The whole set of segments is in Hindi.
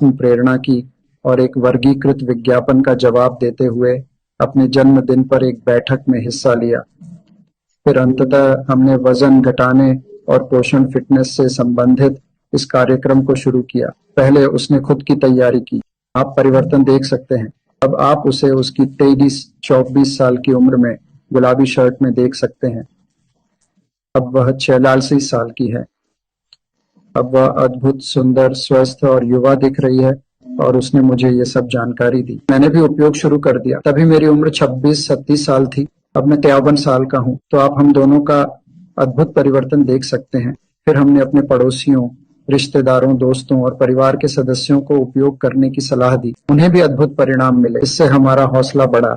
प्रेरणा की और एक वर्गीकृत विज्ञापन का जवाब देते हुए अपने जन्मदिन पर एक बैठक में हिस्सा लिया। फिर अंततः हमने वजन घटाने और पोषण फिटनेस से संबंधित इस कार्यक्रम को शुरू किया। पहले उसने खुद की तैयारी की। आप परिवर्तन देख सकते हैं। अब आप उसे उसकी 23-24 साल की उम्र में गुलाबी शर्ट में देख सकते हैं। अब वह 46 साल की है। अब वह अद्भुत, सुंदर, स्वस्थ और युवा दिख रही है और उसने मुझे ये सब जानकारी दी। मैंने भी उपयोग शुरू कर दिया। तभी मेरी उम्र 26-27 साल थी। अब मैं 53 साल का हूँ। तो आप हम दोनों का अद्भुत परिवर्तन देख सकते हैं। फिर हमने अपने पड़ोसियों, रिश्तेदारों, दोस्तों और परिवार के सदस्यों को उपयोग करने की सलाह दी। उन्हें भी अद्भुत परिणाम मिले। इससे हमारा हौसला बढ़ा।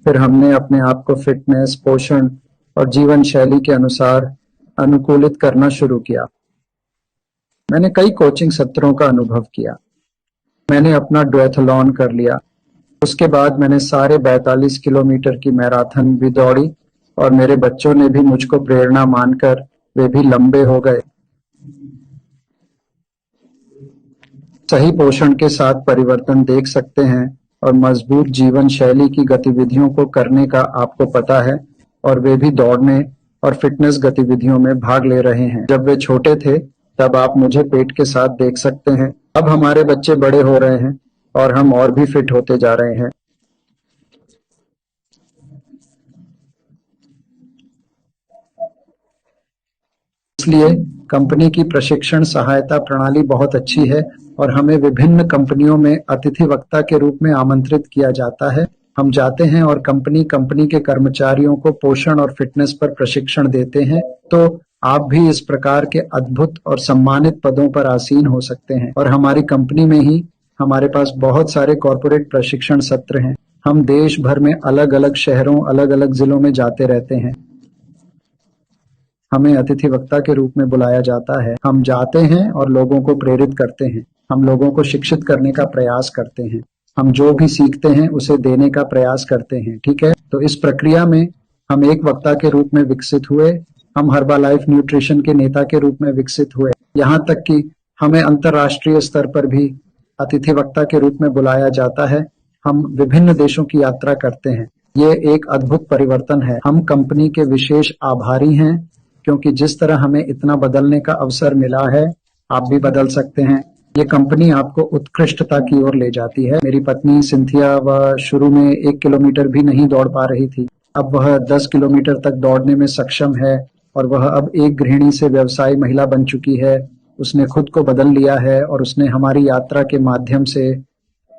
फिर हमने अपने आप को फिटनेस, पोषण और जीवन शैली के अनुसार अनुकूलित करना शुरू किया। मैंने कई कोचिंग सत्रों का अनुभव किया। मैंने अपना डुएथलॉन कर लिया। उसके बाद मैंने सारे 42 किलोमीटर की मैराथन भी दौड़ी और मेरे बच्चों ने भी मुझको प्रेरणा मानकर वे भी लंबे हो गए। सही पोषण के साथ परिवर्तन देख सकते हैं और मजबूत जीवन शैली की गतिविधियों को करने का आपको पता है और वे भी दौड़ने और फिटनेस गतिविधियों में भाग ले रहे हैं। जब वे छोटे थे तब आप मुझे पेट के साथ देख सकते हैं। अब हमारे बच्चे बड़े हो रहे हैं और हम और भी फिट होते जा रहे हैं। इसलिए कंपनी की प्रशिक्षण सहायता प्रणाली बहुत अच्छी है और हमें विभिन्न कंपनियों में अतिथि वक्ता के रूप में आमंत्रित किया जाता है। हम जाते हैं और कंपनी के कर्मचारियों को पोषण और फिटनेस पर प्रशिक्षण देते हैं। तो आप भी इस प्रकार के अद्भुत और सम्मानित पदों पर आसीन हो सकते हैं। और हमारी कंपनी में ही हमारे पास बहुत सारे कॉर्पोरेट प्रशिक्षण सत्र हैं। हम देश भर में अलग अलग शहरों, अलग अलग जिलों में जाते रहते हैं। हमें अतिथि वक्ता के रूप में बुलाया जाता है। हम जाते हैं और लोगों को प्रेरित करते हैं। हम लोगों को शिक्षित करने का प्रयास करते हैं। हम जो भी सीखते हैं उसे देने का प्रयास करते हैं। ठीक है, तो इस प्रक्रिया में हम एक वक्ता के रूप में विकसित हुए। हम हर्बालाइफ न्यूट्रिशन के नेता के रूप में विकसित हुए। यहाँ तक कि हमें अंतर्राष्ट्रीय स्तर पर भी अतिथि वक्ता के रूप में बुलाया जाता है। हम विभिन्न देशों की यात्रा करते हैं। ये एक अद्भुत परिवर्तन है। हम कंपनी के विशेष आभारी हैं क्योंकि जिस तरह हमें इतना बदलने का अवसर मिला है, आप भी बदल सकते हैं। ये कंपनी आपको उत्कृष्टता की ओर ले जाती है। मेरी पत्नी सिंथिया, वह शुरू में 1 किलोमीटर भी नहीं दौड़ पा रही थी। अब वह 10 किलोमीटर तक दौड़ने में सक्षम है और वह अब एक गृहिणी से व्यवसायी महिला बन चुकी है। उसने खुद को बदल लिया है और उसने हमारी यात्रा के माध्यम से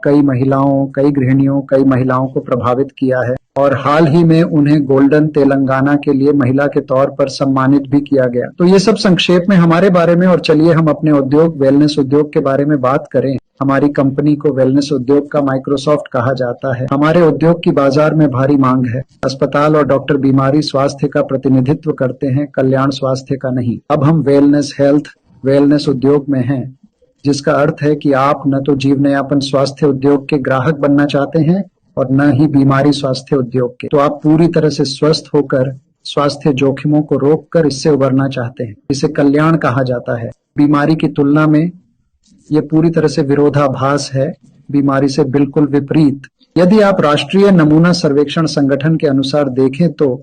कई महिलाओं, कई गृहिणियों, कई महिलाओं को प्रभावित किया है और हाल ही में उन्हें गोल्डन तेलंगाना के लिए महिला के तौर पर सम्मानित भी किया गया। तो ये सब संक्षेप में हमारे बारे में। और चलिए हम अपने उद्योग, वेलनेस उद्योग के बारे में बात करें। हमारी कंपनी को वेलनेस उद्योग का माइक्रोसॉफ्ट कहा जाता है। हमारे उद्योग की बाजार में भारी मांग है। अस्पताल और डॉक्टर बीमारी स्वास्थ्य का प्रतिनिधित्व करते हैं, कल्याण स्वास्थ्य का नहीं। अब हम वेलनेस उद्योग में हैं, जिसका अर्थ है कि आप न तो जीवनयापन स्वास्थ्य उद्योग के ग्राहक बनना चाहते हैं और न ही बीमारी स्वास्थ्य उद्योग के। तो आप पूरी तरह से स्वस्थ होकर स्वास्थ्य जोखिमों को रोककर इससे उबरना चाहते हैं। इसे कल्याण कहा जाता है। बीमारी की तुलना में ये पूरी तरह से विरोधाभास है, बीमारी से बिल्कुल विपरीत। यदि आप राष्ट्रीय नमूना सर्वेक्षण संगठन के अनुसार देखें तो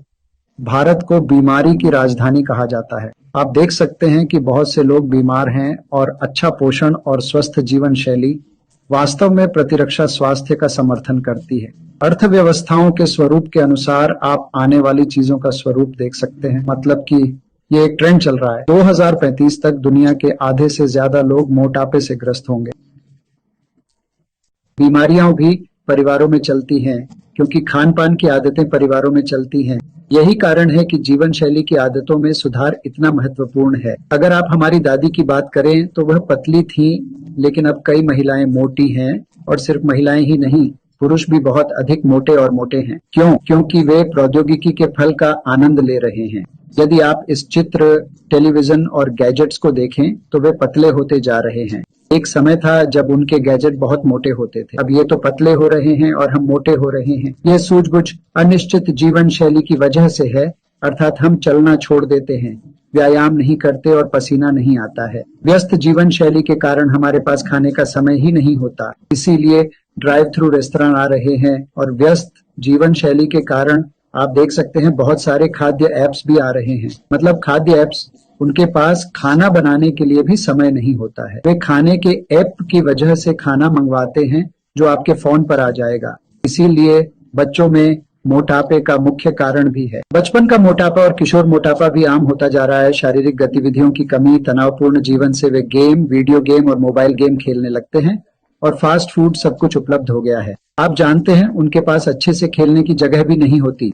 भारत को बीमारी की राजधानी कहा जाता है। आप देख सकते हैं कि बहुत से लोग बीमार हैं और अच्छा पोषण और स्वस्थ जीवन शैली वास्तव में प्रतिरक्षा स्वास्थ्य का समर्थन करती है। अर्थव्यवस्थाओं के स्वरूप के अनुसार आप आने वाली चीजों का स्वरूप देख सकते हैं। मतलब कि ये एक ट्रेंड चल रहा है। 2035 तक दुनिया के आधे से ज्यादा लोग मोटापे से ग्रस्त होंगे। बीमारियां भी परिवारों में चलती हैं क्योंकि खान पान की आदतें परिवारों में चलती हैं। यही कारण है कि जीवन शैली की आदतों में सुधार इतना महत्वपूर्ण है। अगर आप हमारी दादी की बात करें तो वह पतली थी, लेकिन अब कई महिलाएं मोटी हैं और सिर्फ महिलाएं ही नहीं, पुरुष भी बहुत अधिक मोटे और मोटे हैं। क्यों? क्योंकि वे प्रौद्योगिकी के फल का आनंद ले रहे हैं। यदि आप इस चित्र, टेलीविजन और गैजेट्स को देखें तो वे पतले होते जा रहे हैं। एक समय था जब उनके गैजेट बहुत मोटे होते थे। अब ये तो पतले हो रहे हैं और हम मोटे हो रहे हैं। यह सूझबूझ अनिश्चित जीवन शैली की वजह से है, अर्थात हम चलना छोड़ देते हैं। व्यायाम नहीं करते और पसीना नहीं आता है। व्यस्त जीवन शैली के कारण हमारे पास खाने का समय ही नहीं होता, इसीलिए ड्राइव थ्रू रेस्तरां आ रहे हैं। और व्यस्त जीवन शैली के कारण आप देख सकते हैं बहुत सारे खाद्य एप्स भी आ रहे हैं। मतलब खाद्य एप्स, उनके पास खाना बनाने के लिए भी समय नहीं होता है। वे खाने के ऐप की वजह से खाना मंगवाते हैं जो आपके फोन पर आ जाएगा। इसीलिए बच्चों में मोटापे का मुख्य कारण भी है। बचपन का मोटापा और किशोर मोटापा भी आम होता जा रहा है। शारीरिक गतिविधियों की कमी, तनावपूर्ण जीवन से वे गेम, वीडियो गेम और मोबाइल गेम खेलने लगते हैं और फास्ट फूड सब कुछ उपलब्ध हो गया है। आप जानते हैं उनके पास अच्छे से खेलने की जगह भी नहीं होती।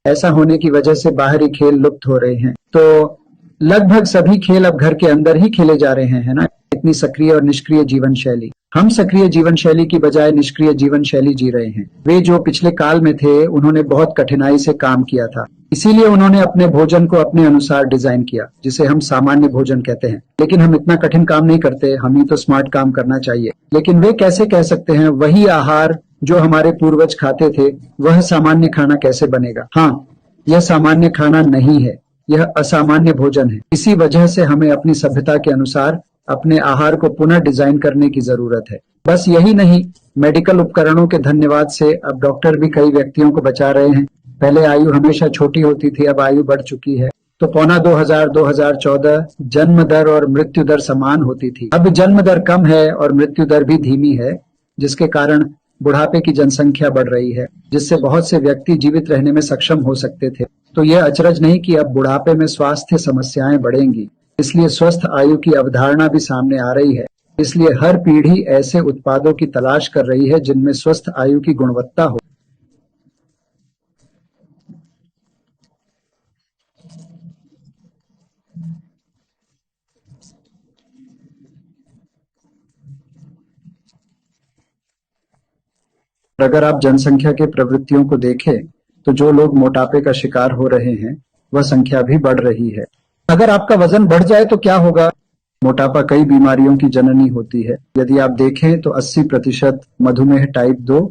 ऐसा होने की वजह से बाहरी खेल लुप्त हो रहे हैं। तो लगभग सभी खेल अब घर के अंदर ही खेले जा रहे हैं, है ना? इतनी सक्रिय और निष्क्रिय जीवन शैली। हम सक्रिय जीवन शैली की बजाय निष्क्रिय जीवन शैली जी रहे हैं। वे जो पिछले काल में थे उन्होंने बहुत कठिनाई से काम किया था, इसीलिए उन्होंने अपने भोजन को अपने अनुसार डिजाइन किया, जिसे हम सामान्य भोजन कहते हैं। लेकिन हम इतना कठिन काम नहीं करते, हम ही तो स्मार्ट काम करना चाहिए। लेकिन वे कैसे कह सकते हैं वही आहार जो हमारे पूर्वज खाते थे वह सामान्य खाना कैसे बनेगा? हाँ, यह सामान्य खाना नहीं है, यह असामान्य भोजन है। इसी वजह से हमें अपनी सभ्यता के अनुसार अपने आहार को पुनः डिजाइन करने की जरूरत है। बस यही नहीं, मेडिकल उपकरणों के धन्यवाद से अब डॉक्टर भी कई व्यक्तियों को बचा रहे हैं। पहले आयु हमेशा छोटी होती थी, अब आयु बढ़ चुकी है। तो पौना 2000-2014 जन्म दर और मृत्यु दर समान होती थी। अब जन्म दर कम है और मृत्यु दर भी धीमी है, जिसके कारण बुढ़ापे की जनसंख्या बढ़ रही है, जिससे बहुत से व्यक्ति जीवित रहने में सक्षम हो सकते थे। तो यह अचरज नहीं कि अब बुढ़ापे में स्वास्थ्य समस्याएं बढ़ेंगी। इसलिए स्वस्थ आयु की अवधारणा भी सामने आ रही है। इसलिए हर पीढ़ी ऐसे उत्पादों की तलाश कर रही है जिनमें स्वस्थ आयु की गुणवत्ता हो। अगर आप जनसंख्या के प्रवृत्तियों को देखें तो जो लोग मोटापे का शिकार हो रहे हैं वह संख्या भी बढ़ रही है। अगर आपका वजन बढ़ जाए तो क्या होगा? मोटापा कई बीमारियों की जननी होती है। यदि आप देखें तो 80% मधुमेह टाइप 2,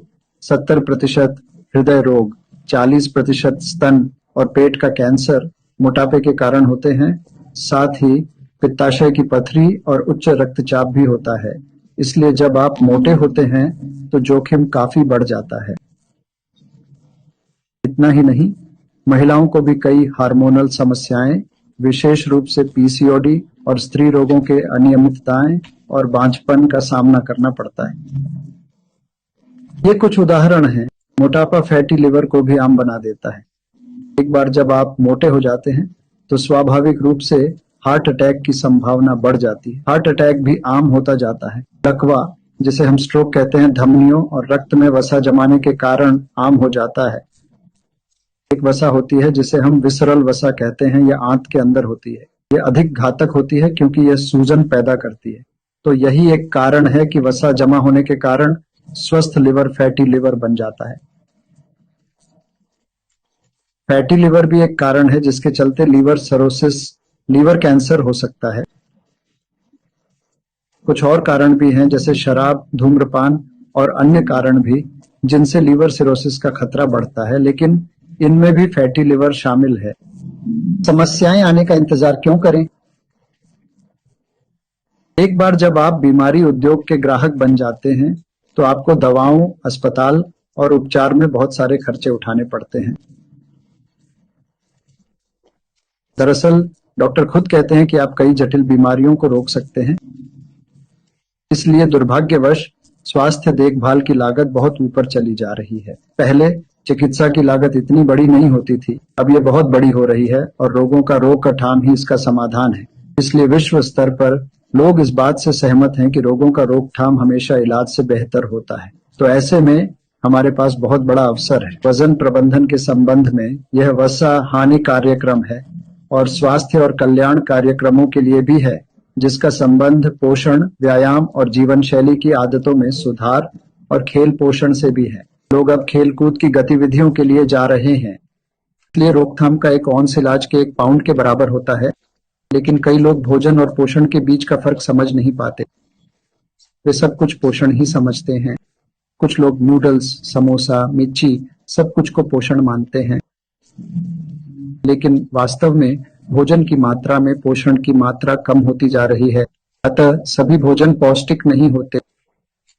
70% हृदय रोग, 40% स्तन और पेट का कैंसर मोटापे के कारण होते हैं। साथ ही पित्ताशय की पथरी और उच्च रक्तचाप भी होता है। इसलिए जब आप मोटे होते हैं तो जोखिम काफी बढ़ जाता है। इतना ही नहीं, महिलाओं को भी कई हार्मोनल समस्याएं, विशेष रूप से पीसीओडी और स्त्री रोगों के अनियमितताएं और बांझपन का सामना करना पड़ता है। ये कुछ उदाहरण हैं। मोटापा फैटी लिवर को भी आम बना देता है। एक बार जब आप मोटे हो जाते हैं तो स्वाभाविक रूप से हार्ट अटैक की संभावना बढ़ जाती है। हार्ट अटैक भी आम होता जाता है। लकवा, जिसे हम स्ट्रोक कहते हैं, धमनियों और रक्त में वसा जमाने के कारण आम हो जाता है। एक वसा होती है जिसे हम विसरल वसा कहते हैं, यह आंत के अंदर होती है। यह अधिक घातक होती है क्योंकि यह सूजन पैदा करती है। तो यही एक कारण है कि वसा जमा होने के कारण स्वस्थ लिवर फैटी लिवर बन जाता है। फैटी लिवर भी एक कारण है जिसके चलते लीवर सरोसिस, लीवर कैंसर हो सकता है। कुछ और कारण भी हैं जैसे शराब, धूम्रपान और अन्य कारण भी, जिनसे लीवर सिरोसिस का खतरा बढ़ता है, लेकिन इनमें भी फैटी लिवर शामिल है। समस्याएं आने का इंतजार क्यों करें? एक बार जब आप बीमारी उद्योग के ग्राहक बन जाते हैं तो आपको दवाओं, अस्पताल और उपचार में बहुत सारे खर्चे उठाने पड़ते हैं। दरअसल डॉक्टर खुद कहते हैं कि आप कई जटिल बीमारियों को रोक सकते हैं। इसलिए दुर्भाग्यवश स्वास्थ्य देखभाल की लागत बहुत ऊपर चली जा रही है। पहले चिकित्सा की लागत इतनी बड़ी नहीं होती थी, अब ये बहुत बड़ी हो रही है और रोगों का रोकथाम ही इसका समाधान है। इसलिए विश्व स्तर पर लोग इस बात से सहमत हैं कि रोगों का रोकथाम हमेशा इलाज से बेहतर होता है। तो ऐसे में हमारे पास बहुत बड़ा अवसर है। वजन प्रबंधन के संबंध में यह वसा हानि कार्यक्रम है और स्वास्थ्य और कल्याण कार्यक्रमों के लिए भी है, जिसका संबंध पोषण, व्यायाम और जीवन शैली की आदतों में सुधार और खेल पोषण से भी है। लोग अब खेल कूद की गतिविधियों के लिए जा रहे हैं। इसलिए रोकथाम का एक औंस इलाज के 1 पाउंड के बराबर होता है। लेकिन कई लोग भोजन और पोषण के बीच का फर्क समझ नहीं पाते। वे सब कुछ पोषण ही समझते हैं। कुछ लोग नूडल्स, समोसा, मिर्ची सब कुछ को पोषण मानते हैं, लेकिन वास्तव में भोजन की मात्रा में पोषण की मात्रा कम होती जा रही है। अतः सभी भोजन पौष्टिक नहीं होते,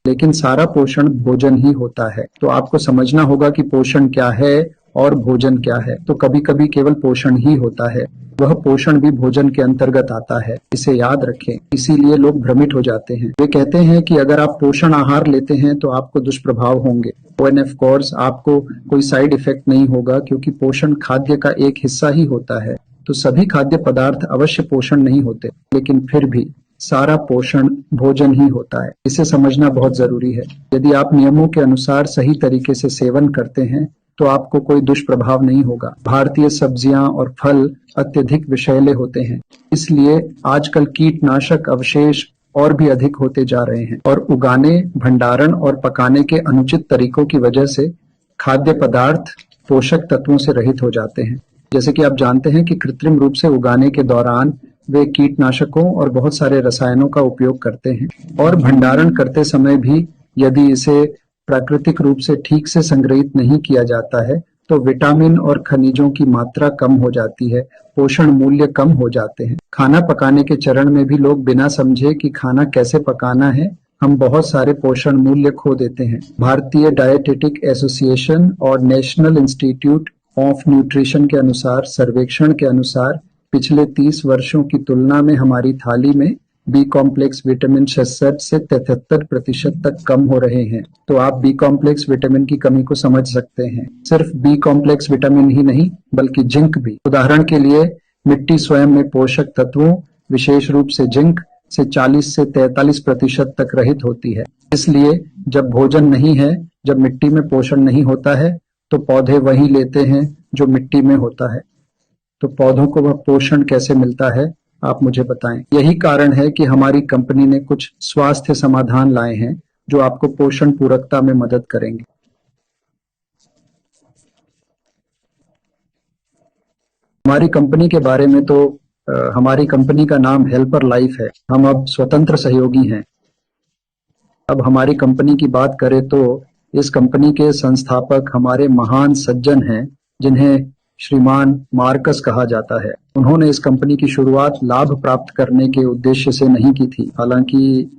लेकिन सारा पोषण भोजन ही होता है। तो आपको समझना होगा कि पोषण क्या है और भोजन क्या है। तो कभी कभी केवल पोषण ही होता है, वह पोषण भी भोजन के अंतर्गत आता है, इसे याद रखें। इसीलिए लोग भ्रमित हो जाते हैं। वे कहते हैं कि अगर आप पोषण आहार लेते हैं तो आपको दुष्प्रभाव होंगे। व्हेन ऑफ कोर्स आपको कोई साइड इफेक्ट नहीं होगा, क्योंकि पोषण खाद्य का एक हिस्सा ही होता है। तो सभी खाद्य पदार्थ अवश्य पोषण नहीं होते, लेकिन फिर भी सारा पोषण भोजन ही होता है। इसे समझना बहुत जरूरी है। यदि आप नियमों के अनुसार सही तरीके से सेवन करते हैं तो आपको कोई दुष्प्रभाव नहीं होगा। भारतीय सब्जियां और फल अत्यधिक विषैले होते हैं, इसलिए आजकल कीटनाशक अवशेष और भी अधिक होते जा रहे हैं, और उगाने, भंडारण और पकाने के अनुचित तरीकों की वजह से खाद्य पदार्थ पोषक तत्वों से रहित हो जाते हैं। जैसे कि आप जानते हैं कि कृत्रिम रूप से उगाने के दौरान वे कीटनाशकों और बहुत सारे रसायनों का उपयोग करते हैं, और भंडारण करते समय भी यदि इसे प्राकृतिक रूप से ठीक से संग्रहित नहीं किया जाता है तो विटामिन और खनिजों की मात्रा कम हो जाती है, पोषण मूल्य कम हो जाते हैं। खाना पकाने के चरण में भी लोग बिना समझे कि खाना कैसे पकाना है, हम बहुत सारे पोषण मूल्य खो देते हैं। भारतीय डायटेटिक एसोसिएशन और नेशनल इंस्टीट्यूट ऑफ न्यूट्रिशन के अनुसार, सर्वेक्षण के अनुसार पिछले 30 वर्षों की तुलना में हमारी थाली में बी कॉम्प्लेक्स विटामिन 66 से 73% तक कम हो रहे हैं। तो आप बी कॉम्प्लेक्स विटामिन की कमी को समझ सकते हैं। सिर्फ बी कॉम्प्लेक्स विटामिन ही नहीं, बल्कि जिंक भी। उदाहरण के लिए मिट्टी स्वयं में पोषक तत्वों, विशेष रूप से जिंक से 40 से 43% तक रहित होती है। इसलिए जब भोजन नहीं है, जब मिट्टी में पोषण नहीं होता है, तो पौधे वही लेते हैं जो मिट्टी में होता है। तो पौधों को वह पोषण कैसे मिलता है, आप मुझे बताएं। यही कारण है कि हमारी कंपनी ने कुछ स्वास्थ्य समाधान लाए हैं जो आपको पोषण पूरकता में मदद करेंगे। हमारी कंपनी के बारे में तो हमारी कंपनी का नाम हेल्पर लाइफ है। हम अब स्वतंत्र सहयोगी हैं। अब हमारी कंपनी की बात करें तो इस कंपनी के संस्थापक हमारे महान सज्जन हैं, जिन्हें श्रीमान मार्कस कहा जाता है। उन्होंने इस कंपनी की शुरुआत लाभ प्राप्त करने के उद्देश्य से नहीं की थी। हालांकि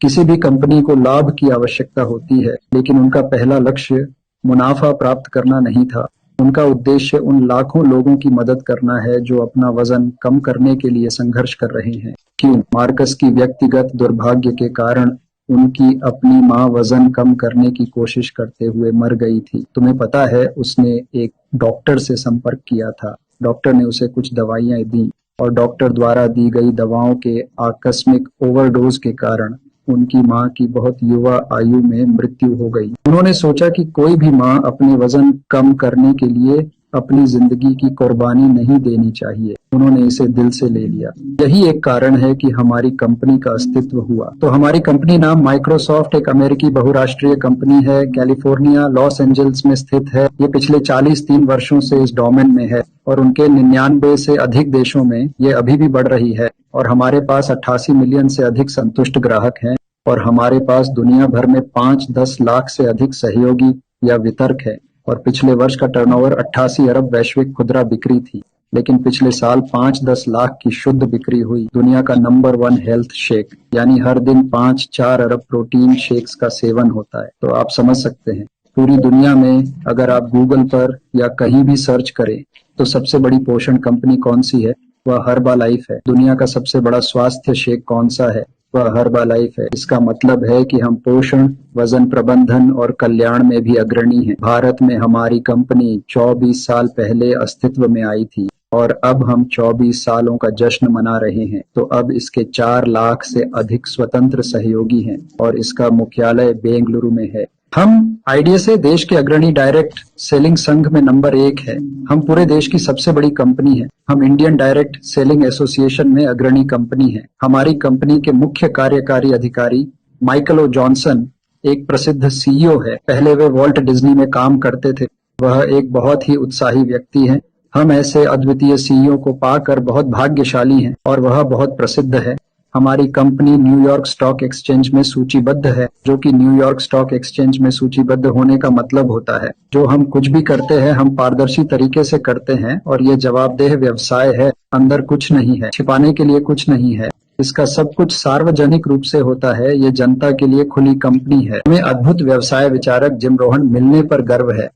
किसी भी कंपनी को लाभ की आवश्यकता होती है, लेकिन उनका पहला लक्ष्य मुनाफा प्राप्त करना नहीं था। उनका उद्देश्य उन लाखों लोगों की मदद करना है जो अपना वजन कम करने के लिए संघर्ष कर रहे हैं। क्यों? मार्कस की व्यक्तिगत दुर्भाग्य के कारण उनकी अपनी माँ वजन कम करने की कोशिश करते हुए मर गई थी। तुम्हें पता है, उसने एक डॉक्टर से संपर्क किया था। डॉक्टर ने उसे कुछ दवाइयां दी, और डॉक्टर द्वारा दी गई दवाओं के आकस्मिक ओवरडोज के कारण उनकी माँ की बहुत युवा आयु में मृत्यु हो गई। उन्होंने सोचा कि कोई भी माँ अपने वजन कम करने के लिए अपनी जिंदगी की कुर्बानी नहीं देनी चाहिए। उन्होंने इसे दिल से ले लिया। यही एक कारण है कि हमारी कंपनी का अस्तित्व हुआ। तो हमारी कंपनी नाम माइक्रोसॉफ्ट एक अमेरिकी बहुराष्ट्रीय कंपनी है, कैलिफोर्निया लॉस एंजल्स में स्थित है। ये पिछले 43 वर्षों से इस डोमेन में है, और उनके 99 से अधिक देशों में ये अभी भी बढ़ रही है। और हमारे पास 88 मिलियन से अधिक संतुष्ट ग्राहक हैं, और हमारे पास दुनिया भर में 5-10 लाख से अधिक सहयोगी या वितरक है। और पिछले वर्ष का टर्नओवर 88 अरब वैश्विक खुदरा बिक्री थी, लेकिन पिछले साल 5-10 लाख की शुद्ध बिक्री हुई। दुनिया का नंबर 1 हेल्थ शेक, यानी हर दिन 5-4 अरब प्रोटीन शेक्स का सेवन होता है। तो आप समझ सकते हैं, पूरी दुनिया में अगर आप गूगल पर या कहीं भी सर्च करें तो सबसे बड़ी पोषण कंपनी कौन सी है, वह हर्बालाइफ है। दुनिया का सबसे बड़ा स्वास्थ्य शेक कौन सा है, वह हर्बालाइफ है। इसका मतलब है कि हम पोषण, वजन प्रबंधन और कल्याण में भी अग्रणी हैं। भारत में हमारी कंपनी 24 साल पहले अस्तित्व में आई थी, और अब हम 24 सालों का जश्न मना रहे हैं। तो अब इसके 4 लाख से अधिक स्वतंत्र सहयोगी हैं, और इसका मुख्यालय बेंगलुरु में है। हम आइडिया से देश के अग्रणी डायरेक्ट सेलिंग संघ में नंबर 1 है। हम पूरे देश की सबसे बड़ी कंपनी है। हम इंडियन डायरेक्ट सेलिंग एसोसिएशन में अग्रणी कंपनी है। हमारी कंपनी के मुख्य कार्यकारी अधिकारी माइकल ओ जॉनसन एक प्रसिद्ध सीईओ है। पहले वे वॉल्ट डिज्नी में काम करते थे। वह एक बहुत ही उत्साही व्यक्ति है। हम ऐसे अद्वितीय सीईओ को पाकर बहुत भाग्यशाली हैं, और वह बहुत प्रसिद्ध है। हमारी कंपनी न्यूयॉर्क स्टॉक एक्सचेंज में सूचीबद्ध है, जो कि न्यूयॉर्क स्टॉक एक्सचेंज में सूचीबद्ध होने का मतलब होता है जो हम कुछ भी करते हैं हम पारदर्शी तरीके से करते हैं और ये जवाबदेह व्यवसाय है। अंदर कुछ नहीं है, छिपाने के लिए कुछ नहीं है। इसका सब कुछ सार्वजनिक रूप से होता है। ये जनता के लिए खुली कंपनी है। हमें अद्भुत व्यवसाय विचारक जिम रोहन मिलने पर गर्व है।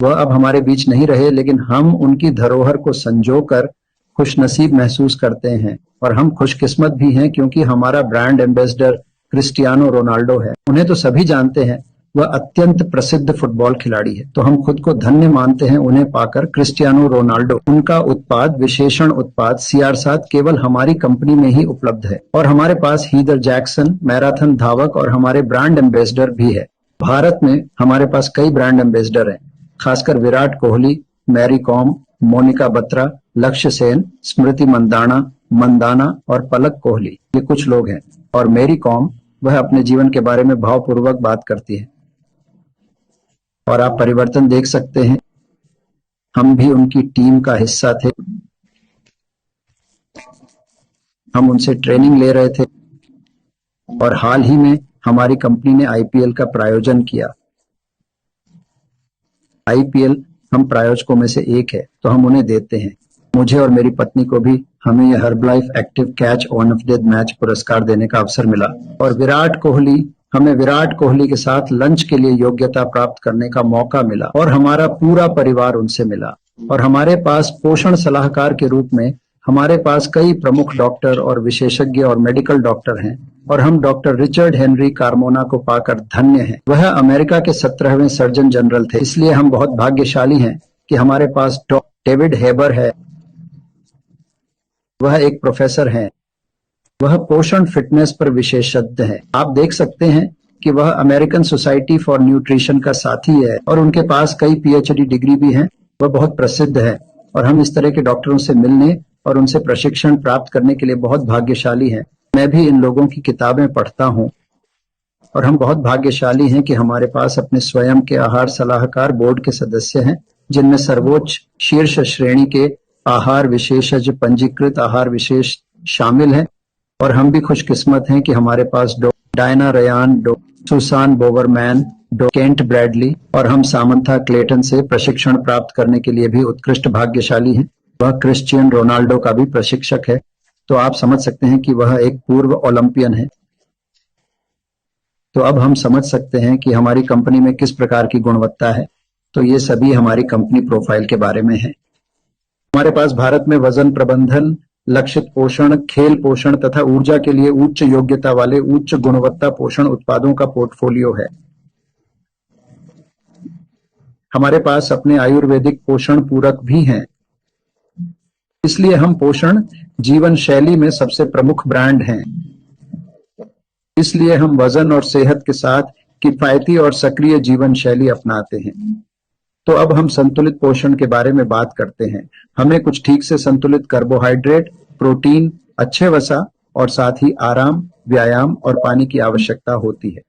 वह अब हमारे बीच नहीं रहे, लेकिन हम उनकी धरोहर को संजोकर खुशनसीब महसूस करते हैं और हम खुशकिस्मत भी हैं क्योंकि हमारा ब्रांड एम्बेसडर क्रिस्टियानो रोनाल्डो है। उन्हें तो सभी जानते हैं, वह अत्यंत प्रसिद्ध फुटबॉल खिलाड़ी है, तो हम खुद को धन्य मानते हैं उन्हें पाकर। क्रिस्टियानो रोनाल्डो, उनका उत्पाद, विशेषण उत्पाद CR7 केवल हमारी कंपनी में ही उपलब्ध है और हमारे पास हीदर जैक्सन, मैराथन धावक और हमारे ब्रांड एम्बेसडर भी है। भारत में हमारे पास कई ब्रांड एम्बेसडर हैं, खासकर विराट कोहली, मैरी कॉम, मोनिका बत्रा, लक्ष्य सेन, स्मृति मंदाना और पलक कोहली, ये कुछ लोग हैं। और मैरी कॉम, वह अपने जीवन के बारे में भावपूर्वक बात करती है और आप परिवर्तन देख सकते हैं। हम भी उनकी टीम का हिस्सा थे, हम उनसे ट्रेनिंग ले रहे थे और हाल ही में हमारी कंपनी ने IPL का प्रायोजन किया। IPL हम प्रायोजकों में से एक है, तो हम उन्हें देते हैं। मुझे और मेरी पत्नी को भी हमें यह Herbalife active catch on off the match पुरस्कार देने का अवसर मिला और हमें विराट कोहली के साथ लंच के लिए योग्यता प्राप्त करने का मौका मिला और हमारा पूरा परिवार उनसे मिला। और हमारे पास पोषण सलाहकार के रूप में हमारे पास कई प्रमुख डॉक्टर और विशेषज्ञ और मेडिकल डॉक्टर हैं और हम डॉक्टर रिचर्ड हेनरी कार्मोना को पाकर धन्य हैं। वह अमेरिका के 17वें सर्जन जनरल थे, इसलिए हम बहुत भाग्यशाली हैं कि हमारे पास डेविड हेबर है। वह एक प्रोफेसर हैं, वह पोषण फिटनेस पर विशेषज्ञ है। आप देख सकते हैं कि वह अमेरिकन सोसाइटी फॉर न्यूट्रिशन का साथी है और उनके पास कई PhD डिग्री भी हैं। वह बहुत प्रसिद्ध है और हम इस तरह के डॉक्टरों से मिलने और उनसे प्रशिक्षण प्राप्त करने के लिए बहुत भाग्यशाली हैं। मैं भी इन लोगों की किताबें पढ़ता हूँ और हम बहुत भाग्यशाली हैं कि हमारे पास अपने स्वयं के आहार सलाहकार बोर्ड के सदस्य हैं, जिनमें सर्वोच्च शीर्ष श्रेणी के आहार विशेषज्ञ पंजीकृत आहार विशेष शामिल हैं। और हम भी खुशकिस्मत हैं कि हमारे पास Diana Ryan, Susan Bowerman, Kent Bradley और हम सामंथा क्लेटन से प्रशिक्षण प्राप्त करने के लिए भी उत्कृष्ट भाग्यशाली हैं। वह क्रिस्टियन रोनाल्डो का भी प्रशिक्षक है, तो आप समझ सकते हैं कि वह एक पूर्व ओलंपियन है। तो अब हम समझ सकते हैं कि हमारी कंपनी में किस प्रकार की गुणवत्ता है। तो ये सभी हमारी कंपनी प्रोफाइल के बारे में है। हमारे पास भारत में वजन प्रबंधन, लक्षित पोषण, खेल पोषण तथा ऊर्जा के लिए उच्च योग्यता वाले उच्च गुणवत्ता पोषण उत्पादों का पोर्टफोलियो है। हमारे पास अपने आयुर्वेदिक पोषण पूरक भी हैं, इसलिए हम पोषण जीवन शैली में सबसे प्रमुख ब्रांड हैं। इसलिए हम वजन और सेहत के साथ किफायती और सक्रिय जीवन शैली अपनाते हैं। तो अब हम संतुलित पोषण के बारे में बात करते हैं। हमें कुछ ठीक से संतुलित कार्बोहाइड्रेट, प्रोटीन, अच्छे वसा और साथ ही आराम, व्यायाम और पानी की आवश्यकता होती है।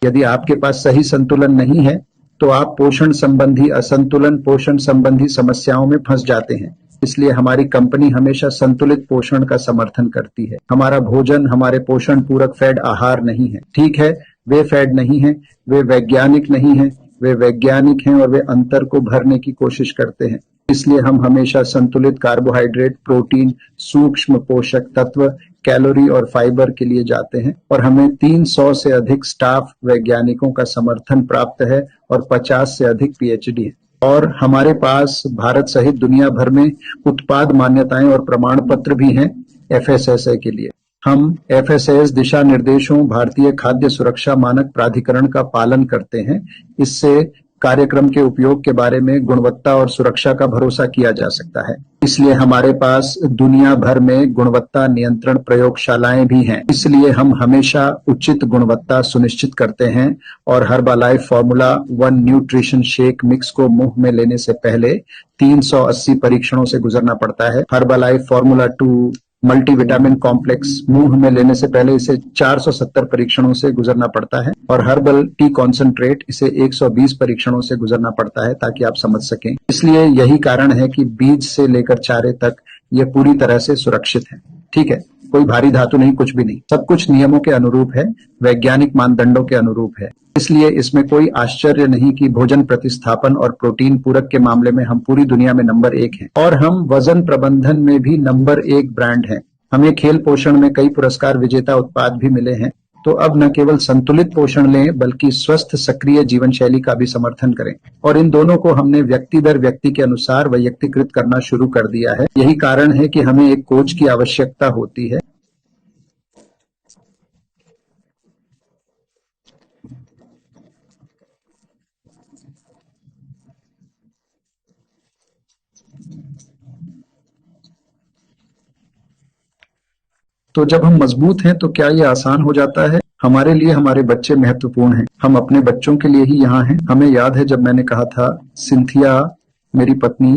यदि आपके पास सही संतुलन नहीं है तो आप पोषण संबंधी असंतुलन, पोषण संबंधी समस्याओं में फंस जाते हैं। इसलिए हमारी कंपनी हमेशा संतुलित पोषण का समर्थन करती है। हमारा भोजन हमारे पोषण पूरक फैड आहार नहीं है। ठीक है, वे फैड नहीं है, वे वैज्ञानिक नहीं है, वे वैज्ञानिक हैं और वे अंतर को भरने की कोशिश करते हैं। इसलिए हम हमेशा संतुलित कार्बोहाइड्रेट, प्रोटीन, सूक्ष्म पोषक तत्व, कैलोरी और फाइबर के लिए जाते हैं और हमें 300 से अधिक स्टाफ वैज्ञानिकों का समर्थन प्राप्त है और 50 से अधिक PhD है। और हमारे पास भारत सहित दुनिया भर में उत्पाद मान्यताएं और प्रमाण पत्र भी हैं FSSAI के लिए। हम FSSAI दिशा निर्देशों, भारतीय खाद्य सुरक्षा मानक प्राधिकरण का पालन करते हैं। इससे कार्यक्रम के उपयोग के बारे में गुणवत्ता और सुरक्षा का भरोसा किया जा सकता है। इसलिए हमारे पास दुनिया भर में गुणवत्ता नियंत्रण प्रयोगशालाएं भी हैं। इसलिए हम हमेशा उचित गुणवत्ता सुनिश्चित करते हैं और Herbalife formula 1 nutrition shake mix को मुंह में लेने से पहले 380 परीक्षणों से गुजरना पड़ता है। हर्बालाइफ फॉर्मूला 2 मल्टीविटामिन कॉम्प्लेक्स मुंह में लेने से पहले इसे 470 परीक्षणों से गुजरना पड़ता है और हर्बल टी कॉन्सेंट्रेट इसे 120 परीक्षणों से गुजरना पड़ता है, ताकि आप समझ सकें। इसलिए यही कारण है कि बीज से लेकर चारे तक ये पूरी तरह से सुरक्षित है। ठीक है, कोई भारी धातु नहीं, कुछ भी नहीं, सब कुछ नियमों के अनुरूप है, वैज्ञानिक मानदंडों के अनुरूप है। इसलिए इसमें कोई आश्चर्य नहीं कि भोजन प्रतिस्थापन और प्रोटीन पूरक के मामले में हम पूरी दुनिया में नंबर 1 हैं और हम वजन प्रबंधन में भी नंबर 1 ब्रांड हैं। हमें खेल पोषण में कई पुरस्कार विजेता उत्पाद भी मिले हैं। तो अब न केवल संतुलित पोषण लें बल्कि स्वस्थ सक्रिय जीवन शैली का भी समर्थन करें, और इन दोनों को हमने व्यक्ति दर व्यक्ति के अनुसार वैयक्तिकृत करना शुरू कर दिया है। यही कारण है कि हमें एक कोच की आवश्यकता होती है। तो जब हम मजबूत हैं तो क्या ये आसान हो जाता है? हमारे लिए हमारे बच्चे महत्वपूर्ण हैं। हम अपने बच्चों के लिए ही यहाँ हैं। हमें याद है जब मैंने कहा था सिंथिया मेरी पत्नी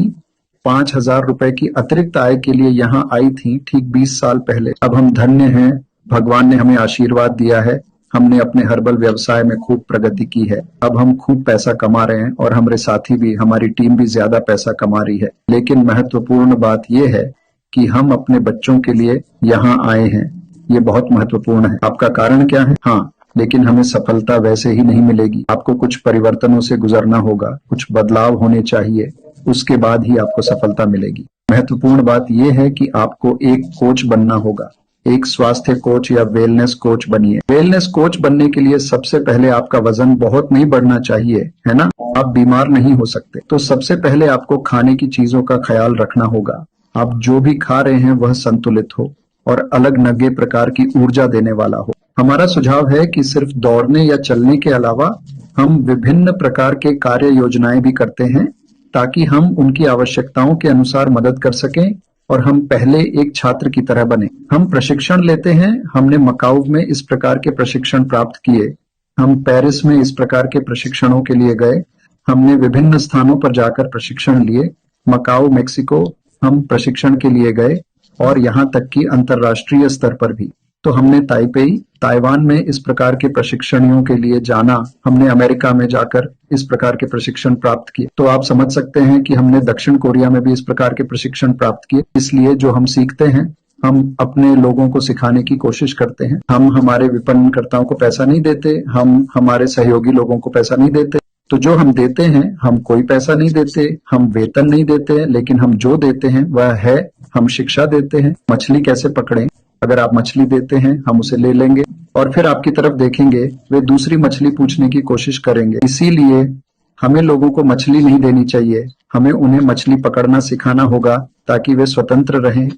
5,000 रुपए की अतिरिक्त आय के लिए यहाँ आई थी ठीक 20 साल पहले। अब हम धन्य हैं, भगवान ने हमें आशीर्वाद दिया है। हमने अपने हर्बल व्यवसाय में खूब प्रगति की है। अब हम खूब पैसा कमा रहे हैं और हमारे साथी भी, हमारी टीम भी ज्यादा पैसा कमा रही है। लेकिन महत्वपूर्ण बात यह है कि हम अपने बच्चों के लिए यहाँ आए हैं। ये बहुत महत्वपूर्ण है। आपका कारण क्या है? हाँ, लेकिन हमें सफलता वैसे ही नहीं मिलेगी। आपको कुछ परिवर्तनों से गुजरना होगा, कुछ बदलाव होने चाहिए, उसके बाद ही आपको सफलता मिलेगी। महत्वपूर्ण बात यह है कि आपको एक कोच बनना होगा। एक स्वास्थ्य कोच या वेलनेस कोच बनिए। वेलनेस कोच बनने के लिए सबसे पहले आपका वजन बहुत नहीं बढ़ना चाहिए, है ना? आप बीमार नहीं हो सकते। तो सबसे पहले आपको खाने की चीजों का ख्याल रखना होगा। आप जो भी खा रहे हैं वह संतुलित हो और अलग नगे प्रकार की ऊर्जा देने वाला हो। हमारा सुझाव है कि सिर्फ दौड़ने या चलने के अलावा हम विभिन्न प्रकार के कार्य योजनाएं भी करते हैं ताकि हम उनकी आवश्यकताओं के अनुसार मदद कर सकें और हम पहले एक छात्र की तरह बने। हम प्रशिक्षण लेते हैं। हमने मकाऊ में इस प्रकार के प्रशिक्षण प्राप्त किए। हम पेरिस में इस प्रकार के प्रशिक्षणों के लिए गए। हमने विभिन्न स्थानों पर जाकर प्रशिक्षण लिए। मकाऊ, मेक्सिको हम प्रशिक्षण के लिए गए और यहाँ तक कि अंतर्राष्ट्रीय स्तर पर भी। तो हमने ताइपेई, ताइवान में इस प्रकार के प्रशिक्षणियों के लिए जाना। हमने अमेरिका में जाकर इस प्रकार के प्रशिक्षण प्राप्त किए। तो आप समझ सकते हैं कि हमने दक्षिण कोरिया में भी इस प्रकार के प्रशिक्षण प्राप्त किए। इसलिए जो हम सीखते हैं हम अपने लोगों को सिखाने की कोशिश करते हैं। हम हमारे विपणनकर्ताओं को पैसा नहीं देते, हम हमारे सहयोगी लोगों को पैसा नहीं देते। तो जो हम देते हैं, हम कोई पैसा नहीं देते, हम वेतन नहीं देते, लेकिन हम जो देते हैं वह है हम शिक्षा देते हैं। मछली कैसे पकड़ें? अगर आप मछली देते हैं हम उसे ले लेंगे और फिर आपकी तरफ देखेंगे, वे दूसरी मछली पूछने की कोशिश करेंगे। इसीलिए हमें लोगों को मछली नहीं देनी चाहिए, हमें उन्हें मछली पकड़ना सिखाना होगा ताकि वे स्वतंत्र रहें,